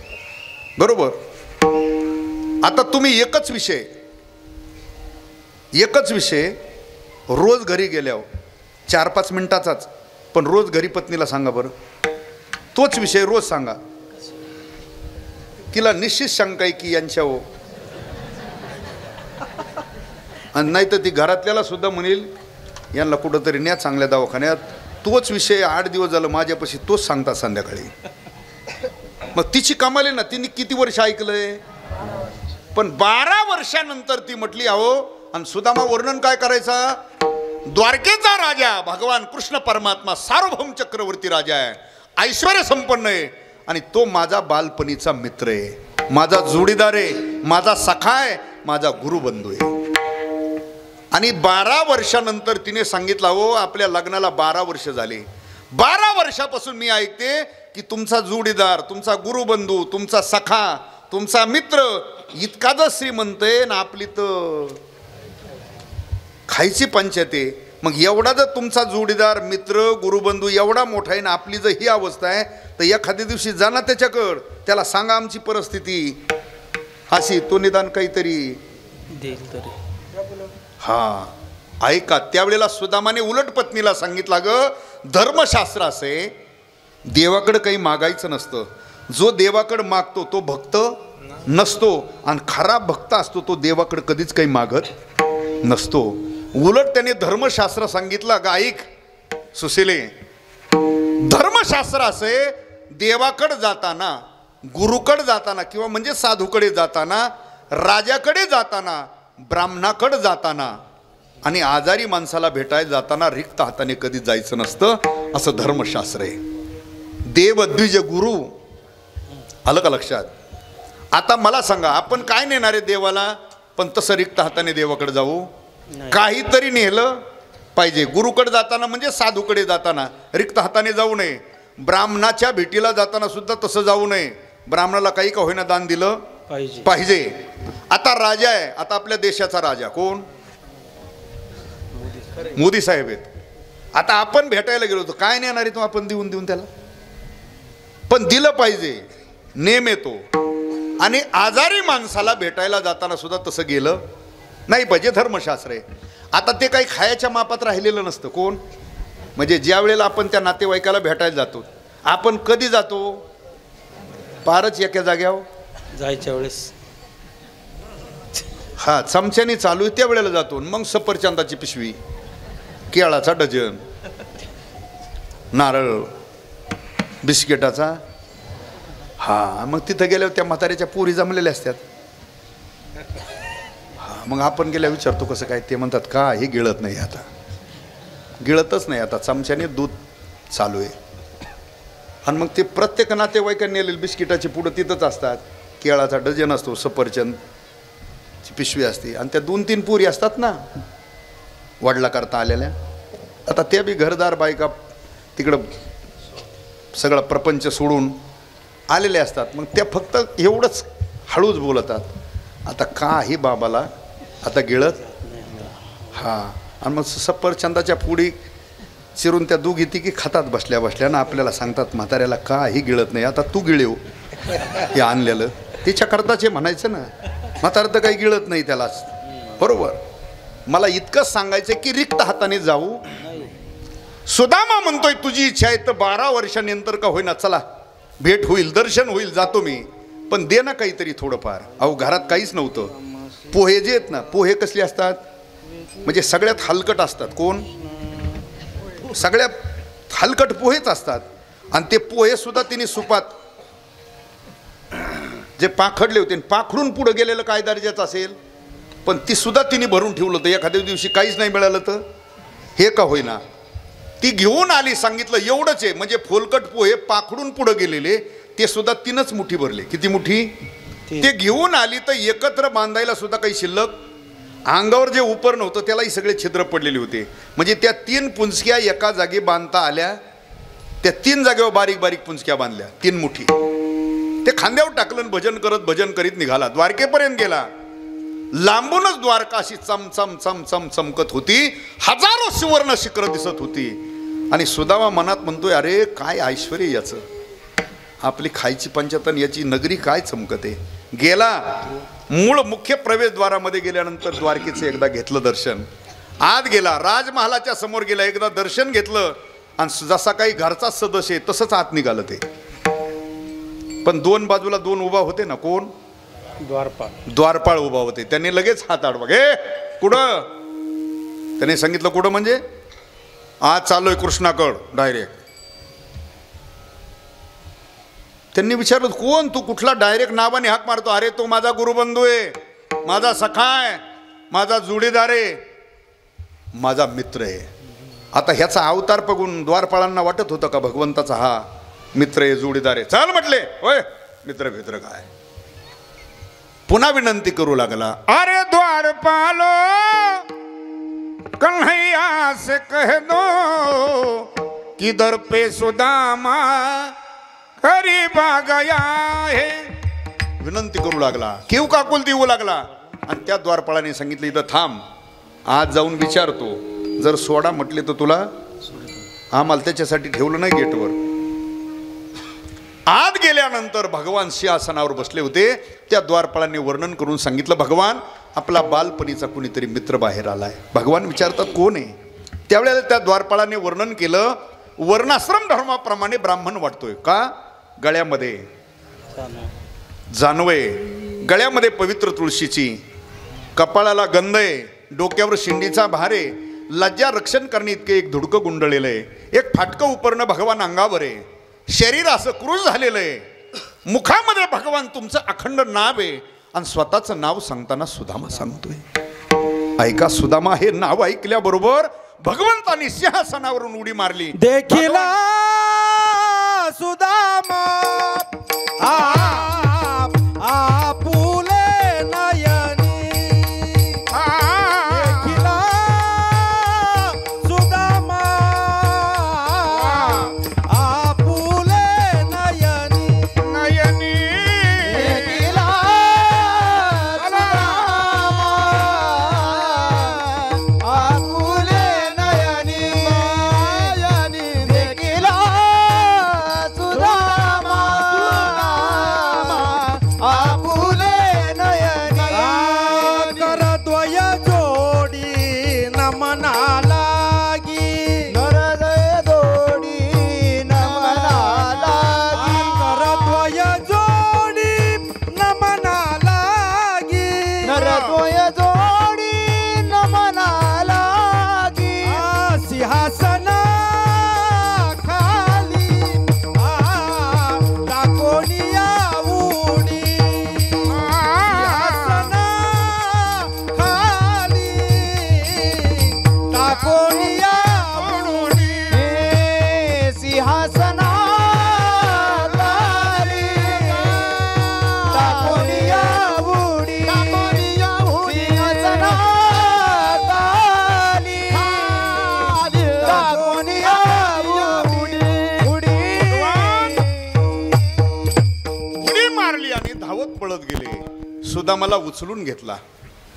बरोबर. आता तुम्ही एकच विषय रोज घरी गेल्यावर 4-5 मिनिटाचाच, पण रोज घरी पत्नीला सांगा बरं, तोच विषय रोज सांगा. तिला निश्चित शंका आहे की यांच्या हो, आणि नाही तर ती घरातल्याला सुद्धा म्हणेल यांना कुठंतरी न्या चांगल्या दवाखान्यात. तोच विषय 8 दिवस झालं माझ्यापाशी तोच सांगतात संध्याकाळी. मग तिची कमाल आहे ना, तिने किती वर्ष ऐकलंय. पण 12 वर्षानंतर ती म्हटली अहो. आणि सुदामा वर्णन काय करायचा? द्वारकेचा राजा भगवान कृष्ण परमात्मा सार्वभौम चक्रवर्ती राजा आहे, ऐश्वर्य संपन्न आहे, आणि तो माझा बालपणीचा मित्र आहे, माझा जोडीदार आहे, माझा सखा आहे, माझा गुरुबंधू आहे. आणि 12 वर्षानंतर तिने सांगितलं, हो आपल्या लग्नाला 12 वर्ष झाले, 12 वर्षापासून मी ऐकते की तुमचा जोडीदार, तुमचा गुरुबंधू, तुमचा सखा, तुमचा मित्र इतका जर श्रीमंत आहे ना, आपली तर खायची पंचायत आहे. मग एवढा जर तुमचा जोडीदार, मित्र, गुरुबंधू एवढा मोठा आहे ना, आपली जर ही अवस्था आहे तर एखाद्या दिवशी जा ना त्याच्याकडं, त्याला सांगा आमची परिस्थिती अशी, तो निदान काहीतरी देईल तरी. हा ऐका. त्यावेळेला सुदामाने उलट पत्नीला सांगितलं, ग धर्मशास्त्र असे देवाकडे काही मागायचं नसतं, जो देवाकडे मागतो तो भक्त नसतो, आणि खरा भक्त असतो तो देवाकडे कधीच काही मागत नसतो. उलट त्याने धर्मशास्त्र सांगितलं, ग ऐक सुशिले, धर्मशास्त्र असे देवाकडे जाताना, गुरुकडे जाताना, किंवा म्हणजे साधूकडे जाताना, राजाकडे जाताना, ब्राह्मणाकडे जाताना आणि आजारी माणसाला भेटायला जाताना रिक्त हाताने कधी जायचं नसतं, असं धर्मशास्त्र आहे. देव द्विज गुरु, आलं का लक्षात? आता मला सांगा, आपण काय नेणार आहे देवाला? पण तसं रिक्त हाताने देवाकडे जाऊ, काहीतरी नेलं पाहिजे. गुरुकडे जाताना म्हणजे साधूकडे जाताना रिक्त हाताने जाऊ नये. ब्राह्मणाच्या भेटीला जाताना सुद्धा तसं जाऊ नये, ब्राह्मणाला काही का होईना दान दिलं पाहिजे. आता राजा आहे, आता आपल्या देशाचा राजा कोण? मोदी साहेब आहेत. आता आपण भेटायला गेलो होतो, काय नेणार आहे तो आपण देऊन देऊन त्याला, पण दिलं पाहिजे, नेम येतो. आणि आजारी माणसाला भेटायला जाताना सुद्धा तसं गेलं नाही पाहिजे, धर्मशास्त्र आहे. आता ते काही खायच्या मापात राहिलेलं नसतं. कोण? म्हणजे ज्या वेळेला आपण त्या नातेवाईकाला भेटायला जातो, आपण कधी जातो? फारच एका जाग्यावर जायच्या वेळेस हा चमच्याने चालू आहे त्या वेळेला जातो. मग सफरचंदाची पिशवी, केळाचा डझन, नारळ, बिस्किटाचा, हा मग तिथं गेल्यावर त्या म्हाताऱ्याच्या पोरी जमलेल्या असतात. हा मग आपण गेल्यावर विचारतो कसं काय, ते म्हणतात का हे गिळत नाही, आता गिळतच नाही, आता चमच्याने दूध चालू आहे. आणि मग ते प्रत्येक नातेवाईकांनी नेलेले बिस्किटाचे पुढं तिथंच असतात, केळाचा डझन असतो, सफरचंदची पिशवी असते, आणि त्या 2-3 पोरी असतात ना वडला करता आलेल्या. आता त्या बी घरदार बायका तिकडं सगळं प्रपंच सोडून आलेले असतात. मग त्या फक्त एवढंच हळूच बोलतात, आता काही बाबाला आता गिळत हा. आणि मग सफरचंदाच्या पुढी चिरून त्या दोघी तिघी खातात बसल्या बसल्या ना, आपल्याला सांगतात म्हाताऱ्याला काही गिळत नाही, आता तू गिळेव हे आणलेलं, तिच्याकरताचे म्हणायचं ना, म्हातारं तर काही गिळत नाही त्यालाच. बरोबर. मला इतकंच सांगायचं की रिक्त हाताने जाऊ. सुदामा म्हणतोय तुझी इच्छा आहे तर 12 वर्षानंतर का होईना चला भेट होईल, दर्शन होईल, जातो मी, पण दे ना काहीतरी थोडंफार. अहो घरात काहीच नव्हतं. पोहे जे आहेत ना, पोहे कसले असतात म्हणजे सगळ्यात हलकट असतात. कोण? सगळ्यात हलकट पोहेच असतात. आणि ते पोहे सुद्धा तिने सुपात जे पाखडले होते, पाखडून पुढे गेलेलं काय दर्जाचं असेल, पण ती सुद्धा तिने भरून ठेवलं होतं. एखाद्या दिवशी काहीच नाही मिळालं तर हे का होईना ती घेऊन आली. सांगितलं एवढंच आहे, म्हणजे फोलकट पोहे पाखडून पुढे गेलेले ते सुद्धा तिनंच मुठी भरले. किती मुठी? ते घेऊन आली. तर एकत्र बांधायला सुद्धा काही शिल्लक, अंगावर जे उपर नव्हतं त्यालाही सगळे छिद्र पडलेले होते. म्हणजे त्या 3 पुंजक्या एका जागी बांधता आल्या, त्या 3 जागेवर बारीक बारीक पुंजक्या बांधल्या, 3 मुठी. ते खांद्यावर टाकलं, भजन करीत निघाला, द्वारकेपर्यंत गेला. लांबूनच द्वारका अशी चम चम चम चम चमकत होती, हजारो सुवर्ण शिखर दिसत होती. आणि सुदामा मनात म्हणतोय, अरे काय ऐश्वर्य याचं, आपली खायची पंचायतन, याची नगरी काय चमकते. गेला मूळ मुख्य प्रवेशद्वारामध्ये गेल्यानंतर द्वारकेचं एकदा घेतलं दर्शन. आत गेला, राजमहालाच्या समोर गेला, एकदा दर्शन घेतलं, आणि जसा काही घरचा सदस्य आहे तसंच आत निघालं ते. पण 2 बाजूला 2 उभा होते ना. कोण? द्वारपाळ उभा होते. त्यांनी लगेच हात आडवा, घे कुठं? त्याने सांगितलं कुठं म्हणजे आज चाललोय कृष्णाकड डायरेक्ट. त्यांनी विचारलं कोण तू, कुठला? डायरेक्ट नावाने हाक मारतो. अरे तो माझा गुरुबंधू आहे, माझा सखा आहे, माझा जोडीदार आहे, माझा मित्र आहे. आता ह्याचा अवतार बघून द्वारपाळांना वाटत होतं का भगवंताचा हा मित्र आहे, जोडीदार आहे. चल म्हटले, होय मित्र काय. पुन्हा विनंती करू लागला, अरे द्वारपालो से कह दो किधर पे सुदामा गरीब आ गया है. विनंती करू लागला, केव काकुल देऊ लागला. आणि त्या द्वारपाळाने सांगितलं इथं थांब, आज जाऊन विचारतो, जर सोडा म्हटले तर तुला आम्हाला त्याच्यासाठी ठेवलं नाही गेटवर. आत गेल्यानंतर भगवान सिंहासनावर बसले होते. त्या द्वारपाळांनी वर्णन करून सांगितलं, भगवान आपला बालपणीचा कुणीतरी मित्र बाहेर आलाय. भगवान विचारतात कोण आहे. त्यावेळेला त्या द्वारपाळाने वर्णन केलं, वर्णाश्रम धर्माप्रमाणे ब्राह्मण वाटतोय का, गळ्यामध्ये जानवे, गळ्यामध्ये पवित्र तुळशीची, कपाळाला गंध आहे, डोक्यावर शिंडीचा भार आहे, लज्जा रक्षण करणे इतके एक धुडकं गुंडलेलं आहे, एक फाटकं उपरणं भगवान अंगावर आहे, शरीर असं क्रूश झालेलं आहे, मुखामध्ये भगवान तुमचं अखंड नाव आहे आणि स्वतःचं नाव सांगताना सुदामा सांगतोय. ऐका, सुदामा हे नाव ऐकल्याबरोबर भगवंतांनी सिंहासनावरून उडी मारली. देखिला सुदामा आपुले नयनी, देखिला सुदामा आपुले नयनी, नयनी देखिला सुदामा आपुले नयनी, देखिला सुदामा आपुले नयनी. करद्वय जोडी नमना लागी, करद्वय जोडी नमना लागी, करद्वय जोडी नमना लागी, करद्वय जोडी नमना लागी. सिंहासना खाली टाकोनिया उडी, सिंहासना खाली टाकोनिया उडी, सिंहासना खाली टाकोनिया उडी, सिंहासना खाली टाकोनिया उडी. उडी मारली आणि धावत पळत गेले. सुदामाला उचलून घेतला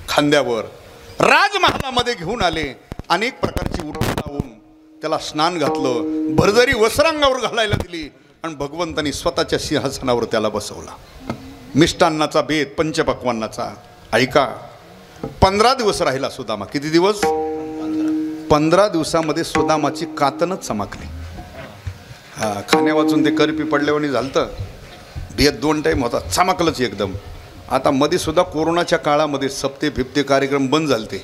खांद्यावर, राजमहालामध्ये घेऊन आले. अनेक प्रकारची उठून लावून त्याला स्नान घातलं, भरजरी वस्त्रांगावर घालायला दिली आणि भगवंतांनी स्वतःच्या सिंहासनावर त्याला बसवला. मिष्टान्नाचा बेत, पंचपक्वान्नाचा. ऐका, 15 दिवस राहिला सुदामा. किती दिवस? 15 दिवसामध्ये सुदामाची कातनच चमकली. खाण्या वाचून ते करपी पडल्यावर झालतं. बेत 2 टाईम होता, चमकलंच एकदम. आता मध्ये सुद्धा कोरोनाच्या काळामध्ये सप्ते फिप्ते कार्यक्रम बंद झालते.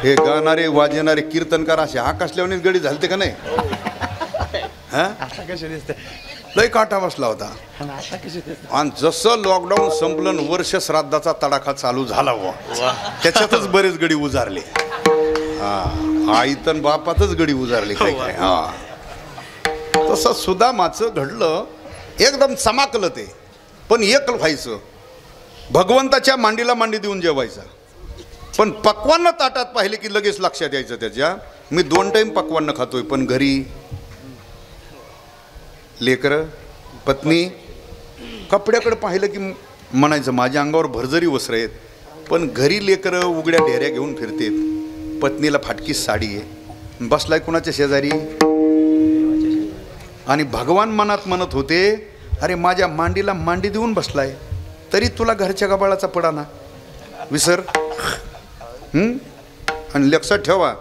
हे गाणारे वाजणारे कीर्तनकार असे आकाशल्यावरच गडी झालते का नाही? हा, लय काटा बसला होता. आणि जसं लॉकडाऊन संपलं, वर्ष श्राद्धाचा तडाखा चालू झाला व त्याच्यातच बरेच गडी उजारले. हा, आईतन बापातच गडी उजारले काय काय. हा, तसं सुदामाचं घडलं, एकदम चमाकलं ते. पण एक व्हायचं, भगवंताच्या मांडीला मांडी देऊन जेवायचा. पण पक्वान्न ताटात पाहिले की लगेच लक्षात यायचं त्याच्या, मी 2 टाईम पक्वान्न खातोय, पण घरी लेकरं, पत्नी, कपड्याकडे पाहिलं की म्हणायचं माझ्या अंगावर भरजरी वस्त्र आहेत, पण घरी लेकरं उघड्या ढेऱ्या घेऊन फिरतेत. पत्नीला फाटकी साडी आहे, बसलाय कुणाच्या शेजारी. आणि भगवान मनात म्हणत होते, अरे माझ्या मांडीला मांडी देऊन बसलाय, तरी तुला घरच्या गबाळाचा पडाना विसर. आणि लक्षात ठेवा,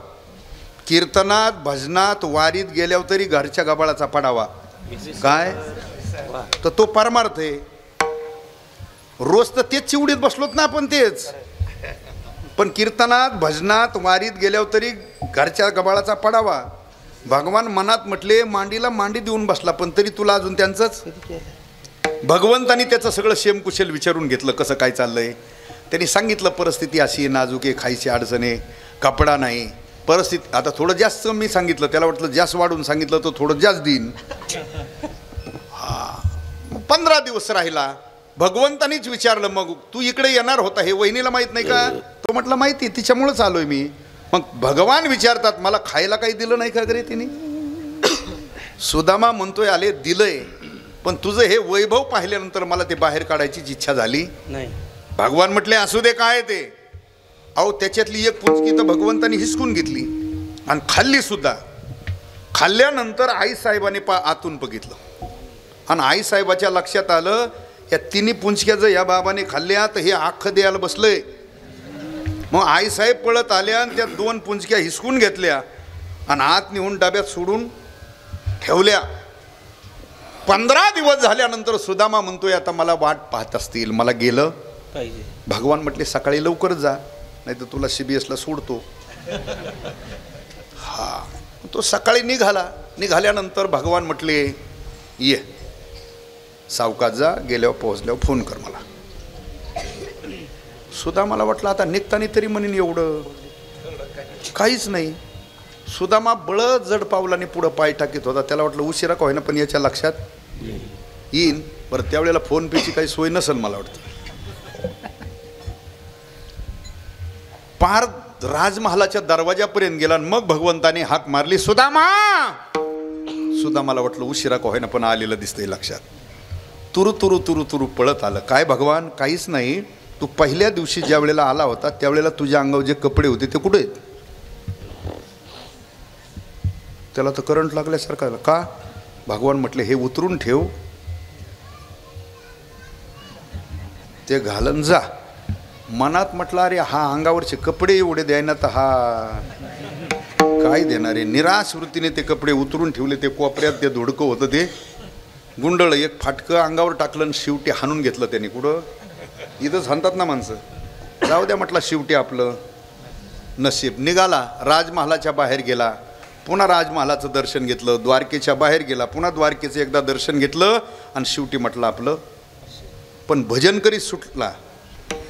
कीर्तनात, भजनात, वारीत गेल्यावर तरी घरच्या गबाळाचा पडावा. काय तर तो परमार्थ आहे. रोज तर तेच चिवडीत बसलोत ना आपण, तेच. पण कीर्तनात, भजनात, वारीत गेल्यावर तरी घरच्या गबाळाचा पडावा. भगवान मनात म्हटले, मांडीला मांडी देऊन बसला, पण तरी तुला अजून त्यांचंच. भगवंतानी त्याचं सगळं शेमकुशल विचारून घेतलं, कसं काय चाललंय. त्यांनी सांगितलं, परिस्थिती अशी आहे, नाजूक आहे, खायची अडचण आहे, कपडा नाही, परिस्थिती. आता थोडं जास्त मी सांगितलं, त्याला वाटलं जास्त वाढून सांगितलं तर थोडं जास्त देईन. हा, 15 दिवस राहिला. भगवंतानीच विचारलं, मग तू इकडे येणार होता हे वहिनीला माहीत नाही का? तो म्हटलं माहिती, तिच्यामुळेच आलोय मी. मग भगवान विचारतात मला खायला काही दिलं नाही का गरे तिने? सुदामा म्हणतोय आले दिलंय, पण तुझं हे वैभव पाहिल्यानंतर मला ते बाहेर काढायची इच्छा झाली नाही. भगवान म्हटले असू दे काय ते. अहो त्याच्यातली एक पुंजकी तर भगवंतानी हिसकून घेतली आणि खाल्ली सुद्धा. खाल्ल्यानंतर आईसाहेबाने आतून बघितलं आणि आईसाहेबाच्या लक्षात आलं या तिन्ही पुंजक्या जर या बाबाने खाल्ल्या तर हे अख्खं द्यायला बसलंय. मग आईसाहेब पळत आल्या आणि त्या 2 पुंजक्या हिसकून घेतल्या आणि आत नेऊन डब्यात सोडून ठेवल्या. 15 दिवस झाल्यानंतर सुदामा म्हणतोय आता मला वाट पाहत असतील, मला गेलं पाहिजे. भगवान म्हटले सकाळी लवकर जा नाही तर तुला CBSला सोडतो. हा तो सकाळी निघाल्यानंतर भगवान म्हटले ये सावकाश जा, गेल्यावर पोहोचल्यावर फोन कर मला. सुदामाला वाटलं आता निघताना तरी म्हणेन एवढं, काहीच नाही. सुदामा बळद जड पावलाने पुढं पाय टाकीत होता. त्याला वाटलं उशिरा का होईना पण याच्या लक्षात येईन. बरं त्यावेळेला फोन पेची काही सोय नसेल मला वाटतं. पार राजमहालाच्या दरवाजापर्यंत गेला आणि मग भगवंताने हाक मारली सुदामा. सुदामाला वाटलं उशिरा का होईना पण आलेलं दिसतंय लक्षात. तुरु तुरु तुरु तुरु पळत आलं. काय भगवान? काहीच नाही. तू पहिल्या दिवशी ज्या वेळेला आला होता त्यावेळेला तुझ्या अंगावर जे कपडे होते ते कुठे आहेत? त्याला तर करंट लागल्यासारखं. का? भगवान म्हटले हे उतरून ठेव, ते घालन जा. मनात म्हटलं अरे हा अंगावरचे कपडे एवढे द्यायना तर हा काय देणार आहे. निराश वृत्तीने ते कपडे उतरून ठेवले. ते कोपऱ्यात ते धुडकं होतं ते गुंडळ एक फाटकं अंगावर टाकलं आणि शेवटी हाणून घेतलं त्याने. कुठं? इथंच हाणतात ना माणसं. जाऊ द्या म्हटलं शेवटी आपलं नशीब. निघाला राजमहालाच्या बाहेर गेला. पुन्हा राजमहालाचं दर्शन घेतलं. द्वारकेच्या बाहेर गेला. पुन्हा द्वारकेचं एकदा दर्शन घेतलं आणि शेवटी म्हटलं आपलं. पण भजन करीत सुटला.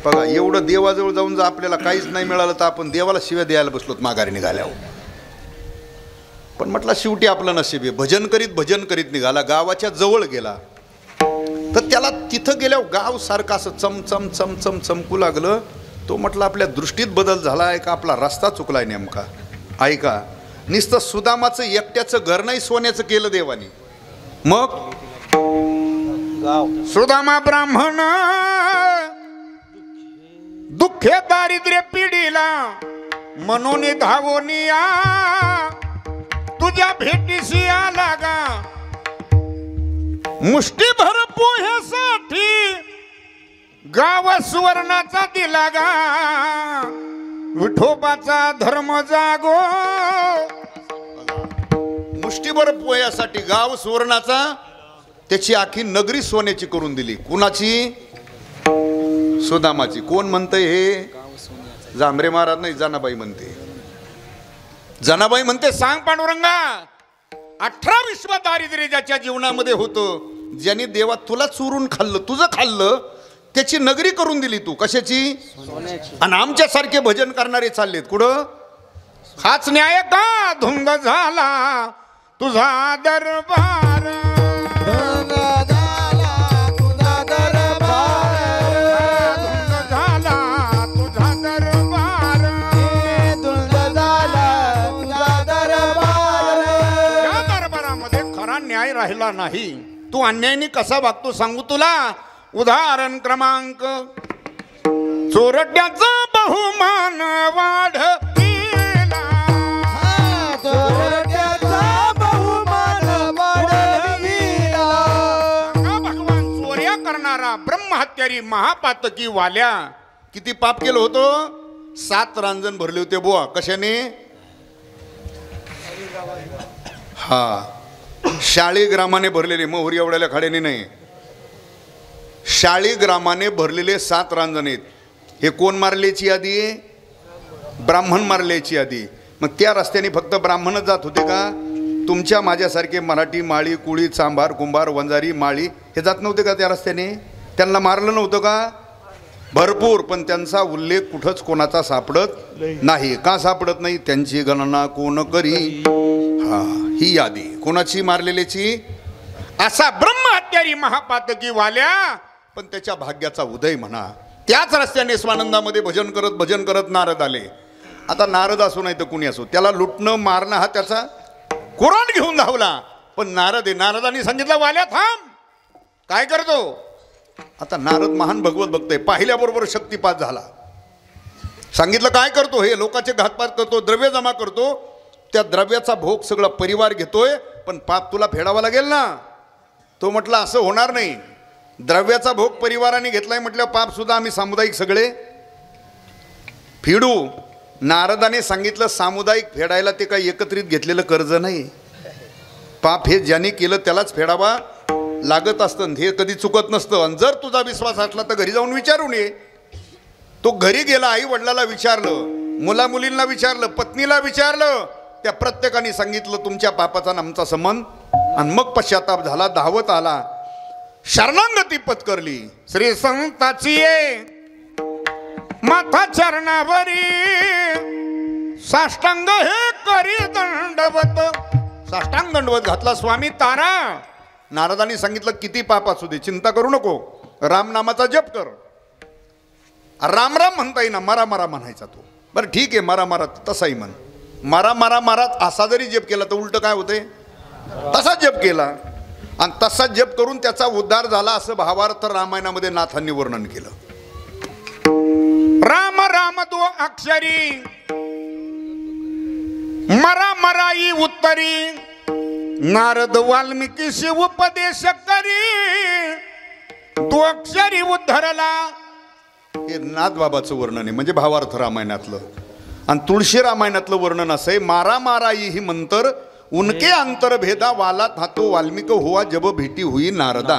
बघा एवढं देवाजवळ जाऊन जर आपल्याला काहीच नाही मिळालं तर आपण देवाला शिव्या द्यायला बसलोत माघारी निघाल्यावर. पण म्हटलं शेवटी आपलं नशीब आहे. भजन करीत निघाला. गावाच्या जवळ गेला तर त्याला तिथं गेल्यावर गाव सारखं असं चमचम चमचम चमकू लागलं. तो म्हटलं आपल्या दृष्टीत बदल झाला आहे का आपला रस्ता चुकलाय नेमका. ऐका नुसतं सुदामाचं एकट्याचं घर नाही सोन्याचं केलं देवानी. मग गाव सुदामा ब्राह्मण दुःखे दारिद्र्य पिढीला म्हणून धावून या तुझ्या भेटीशी आला गा. मुष्टीभर पोह्यासाठी गाव सुवर्णाचा दिला गा. विठोबाचा धर्म जागो. मुष्टीभर पोह्यासाठी गाव सुवर्णाचा, त्याची आखी नगरी सोन्याची करून दिली. कुणाची? सुदामाची. कोण म्हणतंय हे? जांभरे महाराज नाही, जनाबाई म्हणते. जनाबाई म्हणते सांग पांडुरंगा 18 विश्व दारिद्र्य ज्याच्या जीवनामध्ये होतं, ज्याने देवा तुला चोरून खाल्लं, तुझं खाल्लं, त्याची नगरी करून दिली तू. कशाची? आणि आमच्यासारखे भजन करणारे चाललेत कुठं? हाच न्याय का? धुंद झाला तुझा दरबार. न्याय राहिला नाही. तू अन्यायाने कसा वागतो सांगू तुला. उदाहरण क्रमांक चोरट्याचा बहुमान वाढविला. भगवान चोऱ्या करणारा ब्रह्महत्यारी महापातकी वाल्या किती पाप केलं होतं? 7 रांजण भरले होते बुवा. कशाने? हा शाळीग्रामाने भरलेले. मोहरी एवढ्याला खाड्याने नाही. शाळीग्रामाने भरलेले 7 रांजण आहेत. हे कोण मारल्याची यादी आहे? ब्राह्मण मारल्याची यादी. मग त्या रस्त्याने फक्त ब्राह्मणच जात होते का? तुमच्या माझ्यासारखे मराठी, माळी, कुळी, चांभार, कुंभार, वंजारी, माळी हे जात नव्हते का त्या रस्त्याने? त्यांना मारलं नव्हतं का? भरपूर. पण त्यांचा उल्लेख कुठंच कोणाचा सापडत नाही. का सापडत नाही? त्यांची गणना कोण करी. हा ही यादी कोणाची? मारलेल्याची. असा ब्रह्महत्यारी महापातकी वाल्या. पण त्याच्या भाग्याचा उदय म्हणा. त्याच रस्त्याने स्वानंदामध्ये भजन करत नारद आले आता नारद असो नाही तर कुणी असो, त्याला लुटणं मारणं हा त्याचा कुराण घेऊन धावला. पण नारदांनी सांगितलं वाल्या थांब, काय करतो. आता नारद महान भगवत भक्त आहे, पाहिल्याबरोबर शक्तिपात झाला. सांगितलं काय करतो, हे लोकांचे घातपात करतो, द्रव्य जमा करतो, त्या द्रव्याचा भोग सगळा परिवार घेतोय, पण पाप तुला फेडावा लागेल ना. तो म्हटला असं होणार नाही, द्रव्याचा भोग परिवाराने घेतलाय म्हटलं पाप सुद्धा आम्ही सामुदायिक सगळे फेडू. नारदाने सांगितलं सामुदायिक फेडायला ते काही एकत्रित घेतलेलं कर्ज नाही, पाप हे ज्याने केलं त्यालाच फेडावा लागत असतं, हे कधी चुकत नसतं. आणि जर तुझा विश्वास असला तर घरी जाऊन विचारून ये. तो घरी गेला, आई वडिलाला विचारलं, मुला मुलींना विचारलं, पत्नीला विचारलं, त्या प्रत्येकाने सांगितलं तुमच्या पापाचा आमचा संबंध. आणि मग पश्चाताप झाला, धावत आला, शरणागती पत्करली. श्री संताची माथा चरणावरी साष्टांग हे करी दंडवत. साष्टांग दंडवत घातला, स्वामी तारा. नारदांनी सांगितलं किती पाप असू दे चिंता करू नको, रामनामाचा जप कर. राम राम म्हणता येईना, मारा मारा म्हणायचा तो. बरं ठीक आहे, मारा मारा तसाही म्हण, मारा मारा मारात असा जरी जप केला तर उलट काय होते, तसा जप केला. आणि तसा जप करून त्याचा उद्धार झाला, असं भावार्थ रामायणामध्ये नाथांनी वर्णन केलं. राम राम दो अक्षरी मरा मराई उत्तरी, नारद वाल्मिकी शिव उपदेश करी, तो अक्षरी उद्धरला. हे नाथबाबाचं वर्णन आहे, म्हणजे भावार्थ रामायणातलं. आणि तुळशी रामायणातलं वर्णन असं आहे, मारा माराई ही मंतर उनके अंतर भेदा वाला थातो वाल्मिक हुआ जब भेटी हुई नारदा.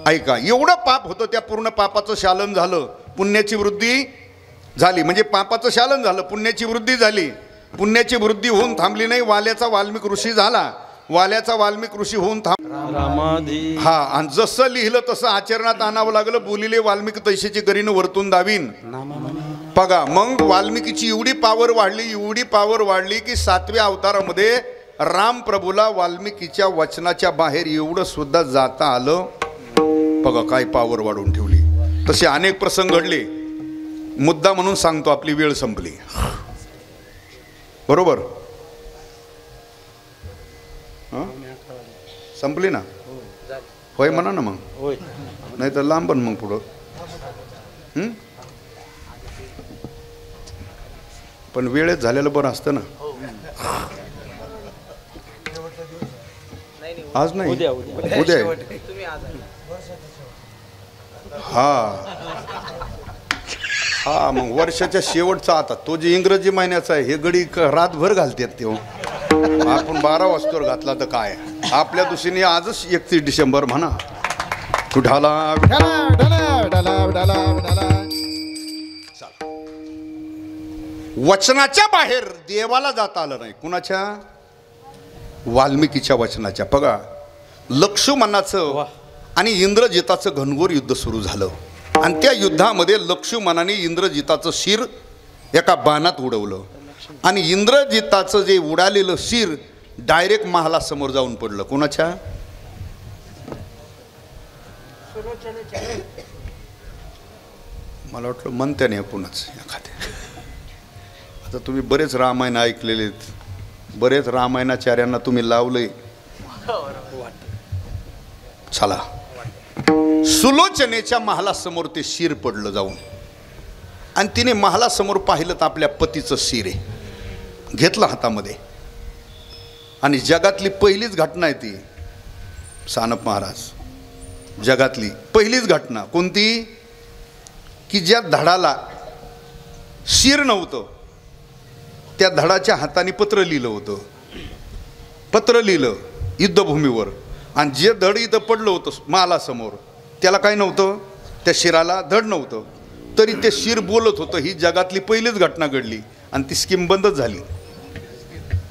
ऐका, एवढं पाप होतं, त्या पूर्ण पापाचं शालन झालं, पुण्याची वृद्धी झाली. म्हणजे पापाचं शालन झालं, पुण्याची वृद्धी झाली. पुण्याची वृद्धी होऊन थांबली नाही, वाल्याचा वाल्मिक ऋषी झाला, वाल्याचा वाल्मिक ऋषी होऊन हा. आणि जसं लिहिलं तसं आचरणात आणावं लागलं. बोलिले वाल्मिक तैशीची करीनं वरतून दावीन. बघा, मग वाल्मिकीची एवढी पावर वाढली, एवढी पावर वाढली की 7व्या अवतारामध्ये राम प्रभूला वाल्मिकीच्या वचनाच्या बाहेर एवढं सुद्धा जाता आलं. बघा काय पावर वाढवून ठेवली. तसे अनेक प्रसंग घडले, मुद्दा म्हणून सांगतो, आपली वेळ संपली. बरोबर संपली ना, होय म्हणा ना, मग नाही तर लांब मग पुढं. पण वेळेत झालेलं बरं असतं ना. आज नाही, उद्या. हा मग वर्षाच्या शेवटचा. आता तो जे इंग्रजी महिन्याचा आहे, हे गडी रातभर घालतात तेव्हा. आपण 12 वाजतावर घातला तर काय, आपल्या दृष्टीने आजच 31 डिसेंबर म्हणा. कुठाला वचनाच्या बाहेर देवाला जाता आलं नाही. कुणाच्या? वाल्मिकीच्या वचनाच्या. बघा, लक्ष्मणाचं आणि इंद्रजिताचं घनघोर युद्ध सुरू झालं. आणि त्या युद्धामध्ये लक्ष्मणाने इंद्रजिताचं शिर एका बाणात उडवलं. आणि इंद्रजिताचं जे उडालेलं शिर डायरेक्ट महालासमोर जाऊन पडलं. कोणाच्या? मला वाटलं म्हणते नाही पुन्हाच एखाद्या. आता तुम्ही बरेच रामायण ऐकलेले, बरेच रामायणाचार्यांना तुम्ही लावलंय. चला, सुलोचनेच्या महालासमोर ते शिर पडलं जाऊन. आणि तिने महालासमोर पाहिलं तर आपल्या पतीचं शिर आहे, घेतलं हातामध्ये. आणि जगातली पहिलीच घटना आहे ती, सानप महाराज, जगातली पहिलीच घटना. कोणती? की ज्या धडाला शिर नव्हतं त्या धडाच्या हाताने पत्र लिहिलं होतं. पत्र लिहिलं युद्धभूमीवर. आणि जे धड इथं पडलं होतं महालासमोर त्याला काय नव्हतं, त्या शिराला धड नव्हतं, तरी ते शिर बोलत होतं. ही जगातली पहिलीच घटना घडली. आणि ती स्कीम बंदच झाली,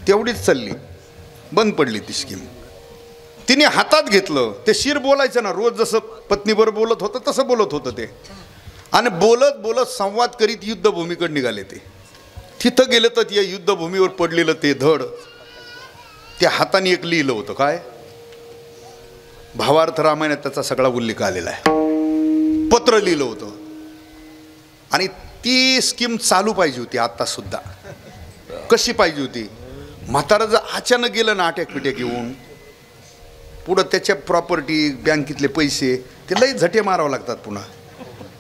तेवढीच चालली, बंद पडली ती स्कीम. तिने हातात घेतलं, ते शिर बोलायचं ना, रोज जसं पत्नीबरोबर बोलत होतं तसं बोलत होतं ते. आणि बोलत बोलत संवाद करीत युद्धभूमीकडे निघाले ते. तिथं गेलं तर या युद्धभूमीवर पडलेलं ते धड त्या हाताने एक लिहिलं होतं. काय? भावार्थ रामायणात त्याचा सगळा उल्लेख आलेला आहे. पत्र लिहिलं होतं. आणि ती स्कीम चालू पाहिजे होती आता सुद्धा. कशी पाहिजे होती. म्हातारं जर अचानक गेलं ना अटॅक पिटॅक येऊन, पुढं त्याच्या प्रॉपर्टी बँकेतले पैसे ते लई झटे मारावं लागतात. पुन्हा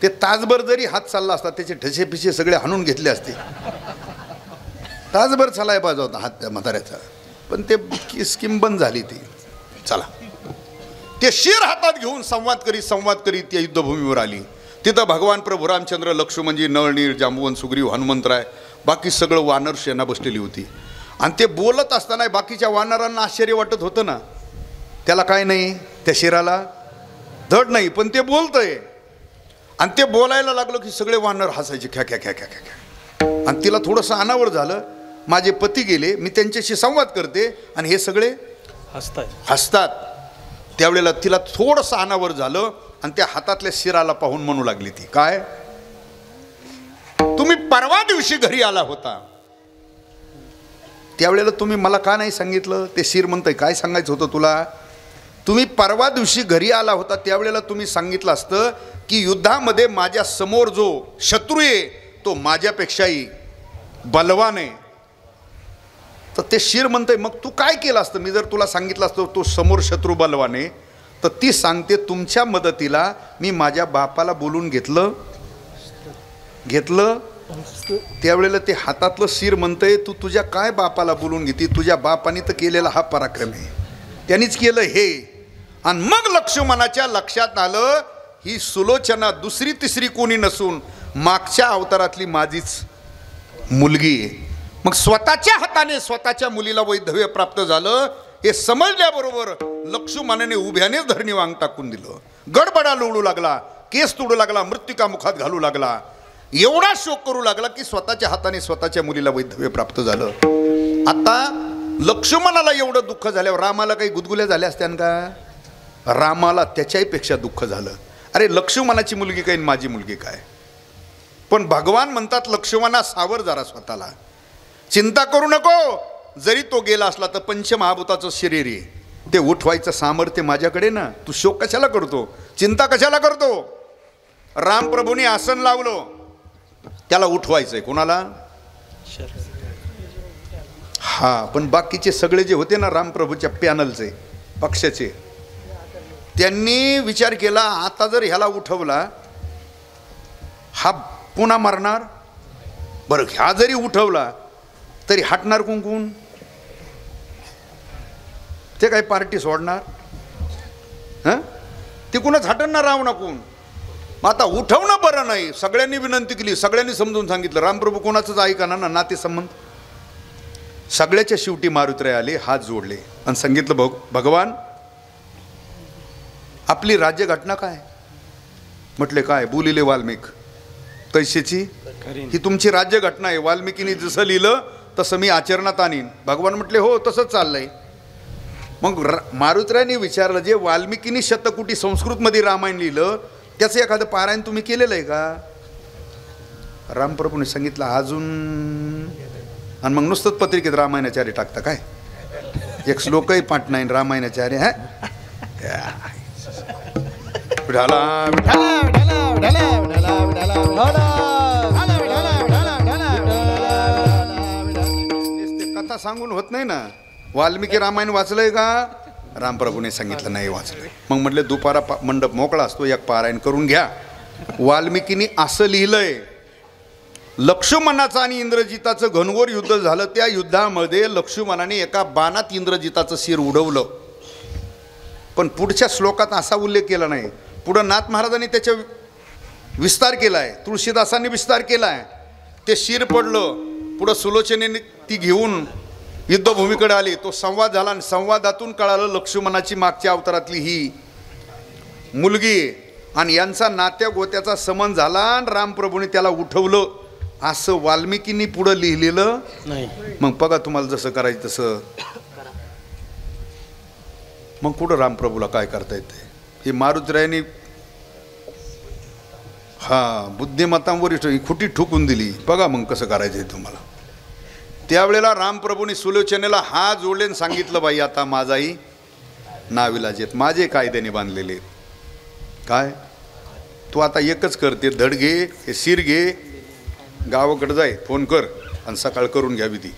ते तासभर जरी हात चालला असता त्याचे ठसे पिसे सगळे हाणून घेतले असते. तासभर चालाय पाहिजे होता हात त्या म्हाताऱ्याचा, पण ते स्कीम बंद झाली ती. चला, ते शिर हातात घेऊन संवाद करीत त्या युद्धभूमीवर आली. तिथं भगवान प्रभू रामचंद्र, लक्ष्मणजी, नळनीळ, जांबुवन, सुग्रीव, हनुमंतराय, बाकी सगळं वानर सेना बसलेली होती. आणि ते बोलत असताना बाकीच्या वानरांना आश्चर्य वाटत होतं ना. त्याला काय नाही, त्या शिराला धड नाही, पण ते बोलतंय. आणि ते बोलायला लागलं की सगळे वानर हसायचे, ख्या ख्या ख्या ख्या ख्या. आणि तिला थोडंसं अनावर झालं, माझे पती गेले, मी त्यांच्याशी संवाद करते आणि हे सगळे हसतात. त्यावेळेला तिला थोडंसं अनावर झालं आणि त्या हातातल्या शिराला पाहून म्हणू लागली ती, काय तुम्ही परवा दिवशी घरी आला होता, त्यावेळेला तुम्ही मला का नाही सांगितलं. ते शिर म्हणतंय, काय सांगायचं होतं तुला. तुम्ही परवा दिवशी घरी आला होता त्यावेळेला तुम्ही सांगितलं असतं की युद्धामध्ये माझ्या समोर जो शत्रू आहे तो माझ्यापेक्षाही बलवान आहे. तर ते शिर म्हणतंय, मग तू काय केलं असतं. मी जर तुला सांगितलं असतं तो समोर शत्रू बलवान आहे, तर ती सांगते तुमच्या मदतीला मी माझ्या बापाला बोलून घेतलं. त्यावेळेला ते हातातलं शिर म्हणतंय, तू तुझ्या काय बापाला बोलून घेते, तुझ्या बापाने तर केलेला हा पराक्रम आहे, त्यांनीच केलं हे. आणि मग लक्ष्मणाच्या लक्षात आलं ही सुलोचना दुसरी तिसरी कोणी नसून मागच्या अवतारातली माझीच मुलगी आहे. मग स्वतःच्या हाताने स्वतःच्या मुलीला वैधव्य प्राप्त झालं हे समजल्याबरोबर लक्ष्मणाने उभ्यानेच धरणी वांग टाकून दिलं. गडबडा लोळू लागला, केस तोडू लागला, मृत्तिका मुखात घालू लागला, एवढा शोक करू लागला की स्वतःच्या हाताने स्वतःच्या मुलीला वैधव्य प्राप्त झालं. आता लक्ष्मणाला एवढं दुःख झाल्यावर रामाला काही गुदगुल्या झाल्या असत्या का. रामाला त्याच्याहीपेक्षा दुःख झालं. अरे लक्ष्मणाची मुलगी काय माझी मुलगी काय. पण भगवान म्हणतात लक्ष्मणा सावर जरा स्वतःला, चिंता करू नको. जरी तो गेला असला तर पंचमहाभूताचं शरीर आहे, ते उठवायचं सामर्थ्य माझ्याकडे ना. तू शोक कशाला करतो, चिंता कशाला करतो. रामप्रभूंनी आसन लावलं, त्याला उठवायचंय. कोणाला. हा, पण बाकीचे सगळे जे होते ना रामप्रभूच्या पॅनलचे पक्षाचे, त्यांनी विचार केला आता जर ह्याला उठवला हा पुन्हा मरणार. बरं, ह्या जरी उठवला तरी हटणार कोण. ते काही पार्टी सोडणार. हां, ते कुणाच हटणार राव ना कोण. मग आता उठवणं बरं नाही. सगळ्यांनी विनंती केली, सगळ्यांनी समजून सांगितलं. रामप्रभू कोणाचंच ऐकणार ना, नाते संबंध. सगळ्याच्या शेवटी मारुतराय आले, हात जोडले आणि सांगितलं भगवान आपली राज्यघटना काय. म्हटले काय. बोलिले वाल्मिक तैसेची ही तुमची राज्यघटना आहे. वाल्मिकीने जसं लिहिलं तसं मी आचरणात आणीन. भगवान म्हटले हो तसंच चाललंय. मग मारुतरायने विचारलं, जे वाल्मिकीने शतकोटी संस्कृतमध्ये रामायण लिहिलं त्याचं एखादं पारायण तुम्ही केलेलं आहे का. रामप्रभूने सांगितलं अजून. आणि मग नुसतंच पत्रिकेत रामायणाचार्य टाकता काय. एक श्लोकही पाठ नाही रामायणाचार्य. हा, कथा सांगून होत नाही ना. वाल्मिकी रामायण वाचलंय का. रामप्रभूने सांगितलं नाही वाचलंय. मग म्हटले दुपारा मंडप मोकळा असतो, एक पारायण करून घ्या. वाल्मिकीने असं लिहिलंय, लक्ष्मणाचं आणि इंद्रजिताचं घनघोर युद्ध झालं. त्या युद्धामध्ये लक्ष्मणाने एका बाणात इंद्रजिताचं शिर उडवलं. पण पुढच्या श्लोकात असा उल्लेख केला नाही. पुढं नाथ महाराजांनी त्याच्या विस्तार केला आहे, तुळशीदासांनी विस्तार केला आहे. ते शिर पडलं. पुढं सुलोचनेने ती घेऊन युद्धभूमीकडे आली. तो संवाद झाला आणि संवादातून कळालं लक्ष्मणाची मागच्या अवतारातली ही मुलगी आणि यांचा नात्या गोत्याचा संबंध झाला. आणि रामप्रभूने त्याला उठवलं असं वाल्मिकींनी पुढं लिहिलेलं नाही. मग बघा तुम्हाला जसं करायचं तसं. मग कुठं रामप्रभूला काय करता येते. हे मारुतरायाने बुद्धिमत्तांवर खुटी ठोकून दिली. बघा मग कसं करायचं आहे तुम्हाला. त्यावेळेला रामप्रभूंनी सुलोचनेला हात जोडले सांगितलं, बाई आता माझाही नाविलाज आहेत, माझे कायद्याने बांधलेले. काय तू आता एकच करते, धड घे, हे शिर घे, गावाकडे जाय, फोन कर आणि सकाळ करून घ्यावी ती.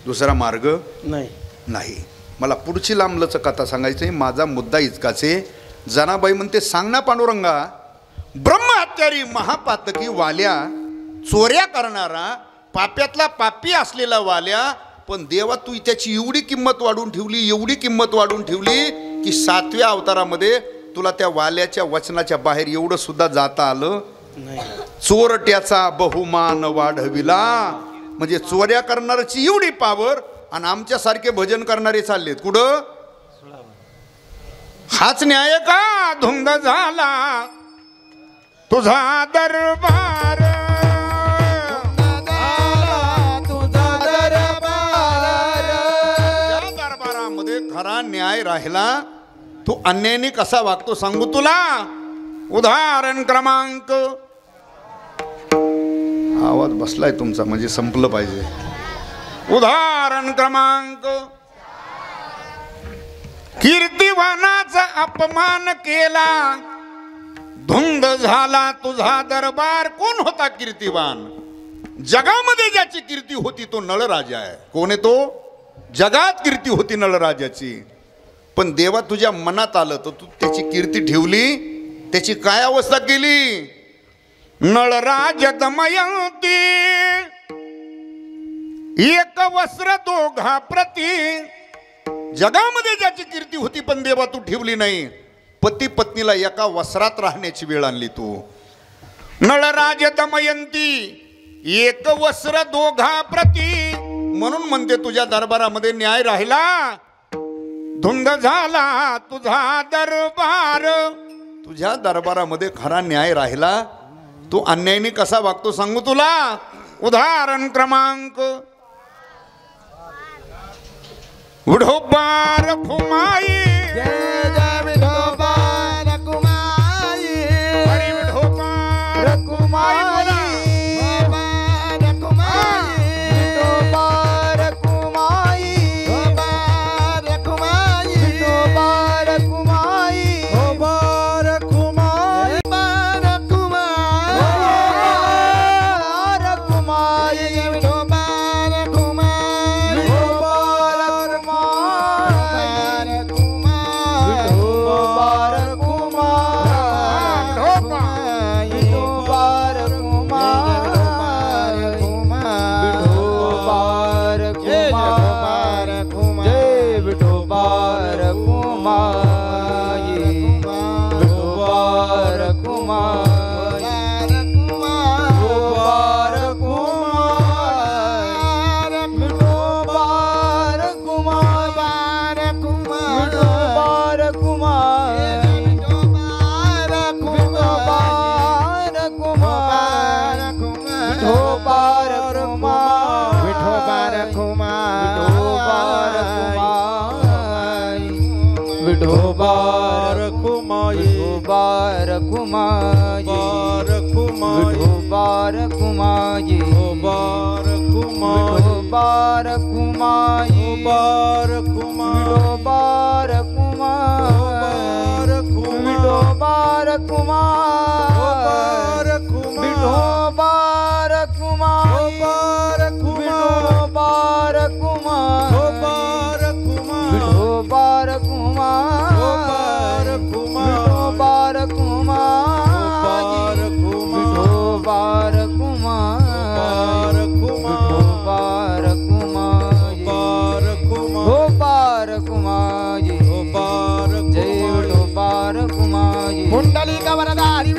दुसरा मार्ग नाही. नाही. मला पुढची लांबलचक कथा सांगायची आहे. माझा मुद्दा इतकाच आहे. जनाबाई म्हणते, सांग ना पांडुरंगा, ब्रह्महत्यारी महापातकी वाल्या, चोऱ्या करणारा पाप्यातला पापी असलेला वाल्या, पण देवा तू त्याची एवढी किंमत वाढून ठेवली, एवढी किंमत वाढून ठेवली की 7व्या अवतारामध्ये तुला त्या वाल्याच्या वचनाच्या बाहेर एवढं सुद्धा जाता आलं नाही. चोरट्याचा बहुमान वाढविला. म्हणजे चोऱ्या करणाऱ्याची एवढी पावर आणि आमच्यासारखे भजन करणारे चाललेत कुठं? हाच न्याय का? धुंद झाला तुझा दरबार, तुझा दरबार, या दरबारामध्ये खरा न्याय राहिला. तू अन्यायाने कसा वागतो सांगू तुला. उदाहरण क्रमांक, आवाज बसलाय तुमचा म्हणजे संपलं पाहिजे. उदाहरण क्रमांक, कीर्तिवानाचा अपमान केला, धुंद झाला तुझा दरबार. कोण होता कीर्तिवान? जगामध्ये ज्याची कीर्ती होती तो नळराजा आहे. कोण आहे तो? जगात कीर्ती होती नळराजाची. पण देवा तुझ्या मनात आलं तर तू त्याची कीर्ती ठेवली, त्याची काय अवस्था केली? नळराज दमयंती एक वस्त्र दोघा प्रती. जगामध्ये ज्याची कीर्ती होती पण देवा तू ठेवली नाही. पती पत्नीला एका वस्त्रात राहण्याची वेळ आणली तू. नळराज दमयंती एक वस्त्र दोघा प्रती. म्हणून म्हणते तुझ्या दरबारामध्ये न्याय राहिला. धुंद झाला तुझा दरबार. तुझ्या दरबारामध्ये खरा न्याय राहिला. तू अन्यायाने कसा वागतो सांगू तुला. उदाहरण क्रमांक, विठोबा रखुमाई, जय जय विठोबा रखुमाई, हरी विठोबा रखुमाई, विठोबा रखुमाई, विठोबा रखुमाई, विठोबा रखुमाई, विठोबा रखुमाई, विठोबा रखुमाई, रखुमाई, विठोबा रखुमाई, विठोबा विठोबा रखुमाई, विठोबा रखुमाई, विठोबा रखुमाई, विठोबा रखुमाई, विठोबा रखुमाई, विठोबा रखुमाई, विठोबा रखुमाई, विठोबा रखुमाई, विठोबा रखुमाई, विठोबा रखुमाई, विठोबा रखुमाई, विठोबा रखुमाई, विठोबा रखुमाई, विठोबा रखुमाई, जय विठोबा रखुमाई. पुंडलिक वरदारी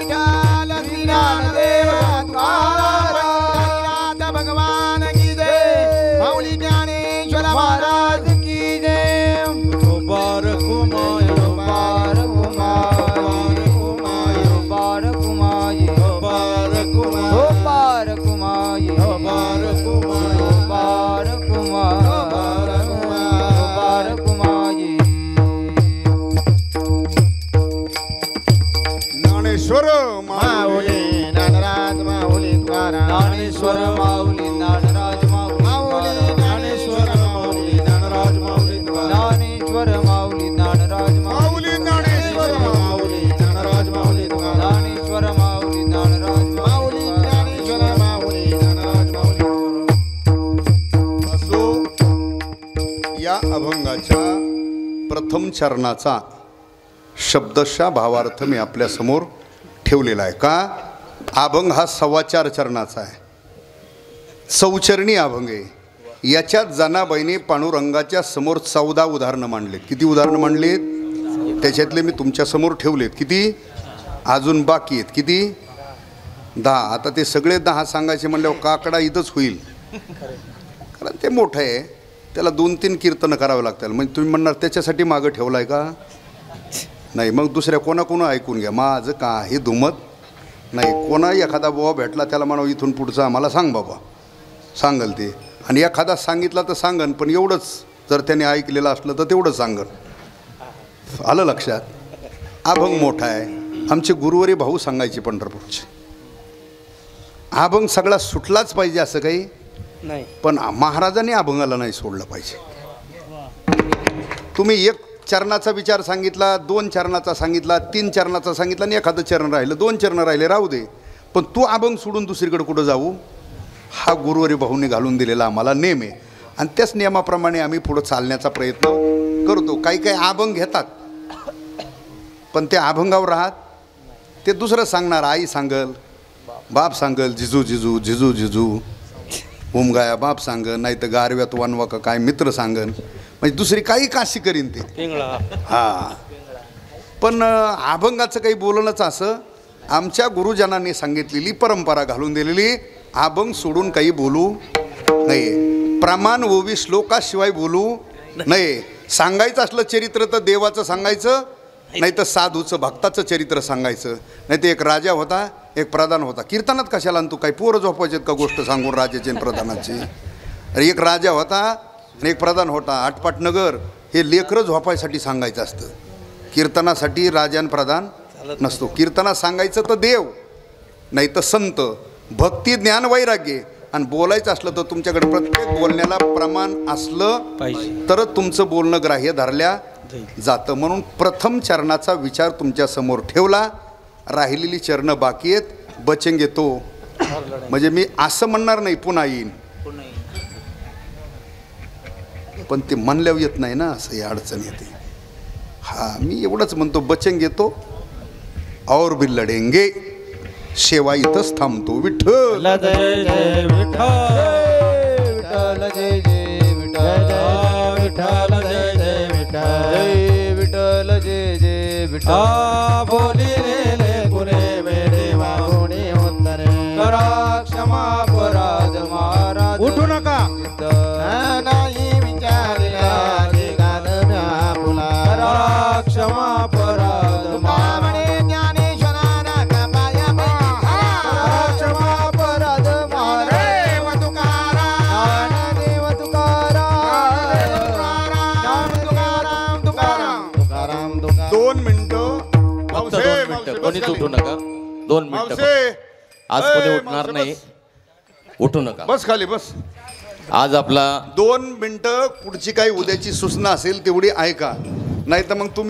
प्रथम चरणाचा शब्दशः भावार्थ मी आपल्यासमोर ठेवलेला आहे. का? अभंग हा 4.25 चरणाचा आहे, चौचरणी अभंग आहे. याच्यात जनाबाईने पांडुरंगाच्या समोर 14 उदाहरणं मांडलेत. किती उदाहरणं मांडलेत? त्याच्यातले मी तुमच्यासमोर ठेवलेत. किती? अजून बाकी आहेत. किती? 10. आता ते सगळे 10 सांगायचे म्हणल्यावर काकडा इथंच होईल, कारण ते मोठं आहे, त्याला 2-3 कीर्तनं करावं लागतात. म्हणजे तुम्ही म्हणणार त्याच्यासाठी मागं ठेवलं आहे का? नाही. मग दुसऱ्या कोणाकोणा ऐकून घ्या, माझं काही दुमत नाही. कोणा एखादा बुवा भेटला त्याला म्हणावं इथून पुढचं आम्हाला सांग बाबा, सांगल ते. आणि एखादा सांगितला तर सांगन, पण एवढंच जर त्याने ऐकलेलं असलं तर तेवढंच सांगन. आलं लक्षात? अभंग मोठा आहे. आमचे गुरुवारी भाऊ सांगायचे पंढरपूरचे. अभंग सगळा सुटलाच पाहिजे असं काही नाही, पण महाराजांनी अभंगाला नाही सोडलं पाहिजे. तुम्ही 1 चरणाचा विचार सांगितला, 2 चरणाचा सांगितला, 3 चरणाचा सांगितला आणि एखादं चरण राहिलं, 2 चरण राहिले, राहू दे. पण तू अभंग सोडून दुसरीकडे कुठं जाऊ? हा गुरुवारी भाऊने घालून दिलेला आम्हाला नेम आहे आणि त्याच नियमाप्रमाणे आम्ही पुढं चालण्याचा प्रयत्न करतो. काही काही अभंग घेतात पण ते अभंगावर राहत, ते दुसरं सांगणार. आई सांगल, बाप सांगल, जिजू जिजू जिजू जिजू उमगाया बाप सांगन, नाही तर गारव्यात वनवा का काय मित्र सांगन, म्हणजे दुसरी काही काशी करीन ते. हां, पण अभंगाचं काही बोलणंच असं आमच्या गुरुजनांनी सांगितलेली परंपरा घालून दिलेली. अभंग सोडून काही बोलू नाही, प्रमाण ओवी श्लोकाशिवाय बोलू नाही. सांगायचं असलं चरित्र तर देवाचं सांगायचं, नाही तर साधूचं भक्ताचं चरित्र सांगायचं. नाही तर एक राजा होता, एक प्रधान होता. कीर्तनात कशाला आणतो? काही पोरं झोपायचेत का गोष्ट सांगून राजाची आणि प्रधानाची? अरे एक राजा होता आणि एक प्रधान होता. आटपाट नगर हे लेकरं झोपायसाठी सांगायचं असतं, कीर्तनासाठी राजा आणि प्रधान नसतो. कीर्तनात सांगायचं तर देव, नाही तर संत, भक्ती, ज्ञान, वैराग्य. आणि बोलायचं असलं तर तुमच्याकडे प्रत्येक बोलण्याला प्रमाण असलं पाहिजे, तरच तुमचं बोलणं ग्राह्य धरल्या जातं. म्हणून प्रथम चरणाचा विचार तुमच्या समोर ठेवला. राहिलेली चरणं बाकी आहेत. बचेंगे तो म्हणजे मी असं म्हणणार नाही पुन्हा येईन, पण ते म्हणल्यावर येत नाही ना, असं ही अडचण येते. हा, मी एवढंच म्हणतो, बचेंगे तो और भी लढेंगे. शेवा इथंच थांबतो. विठ्ठल जय जय विठ्ठल, विठ्ठल जय जय विठ्ठल, विठ्ठल जय जय विठ्ठल, जय विठ्ठल जय जय विठ्ठल. बोली रे गुरे मेरे वाहुणी उत्तरे, करा क्षमा अपराध महाराज. उठू नका. नाही विचारल्या निघाल व्यापुला. करा क्षमा अपराध महाराज. ज्ञानेश्वराना कपाया करा क्षमा अपराध महाराज. देव तुकाराम, ज्ञान तुकाराम, तुकाराम तुकाराम तुकाराम. 2 मिनिटं. फक्त 2 मिनिटं, कोणीच उठू नका. 2 मिनिटं. मावशे, आज कोणी ए, उठणार मावशे, नाही, बस. उठू नका. बस खाली बस. आज आपला 2 मिनिटं. पुढची काही उद्याची सूचना असेल तेवढी ऐका, नाही तर मग तुम्ही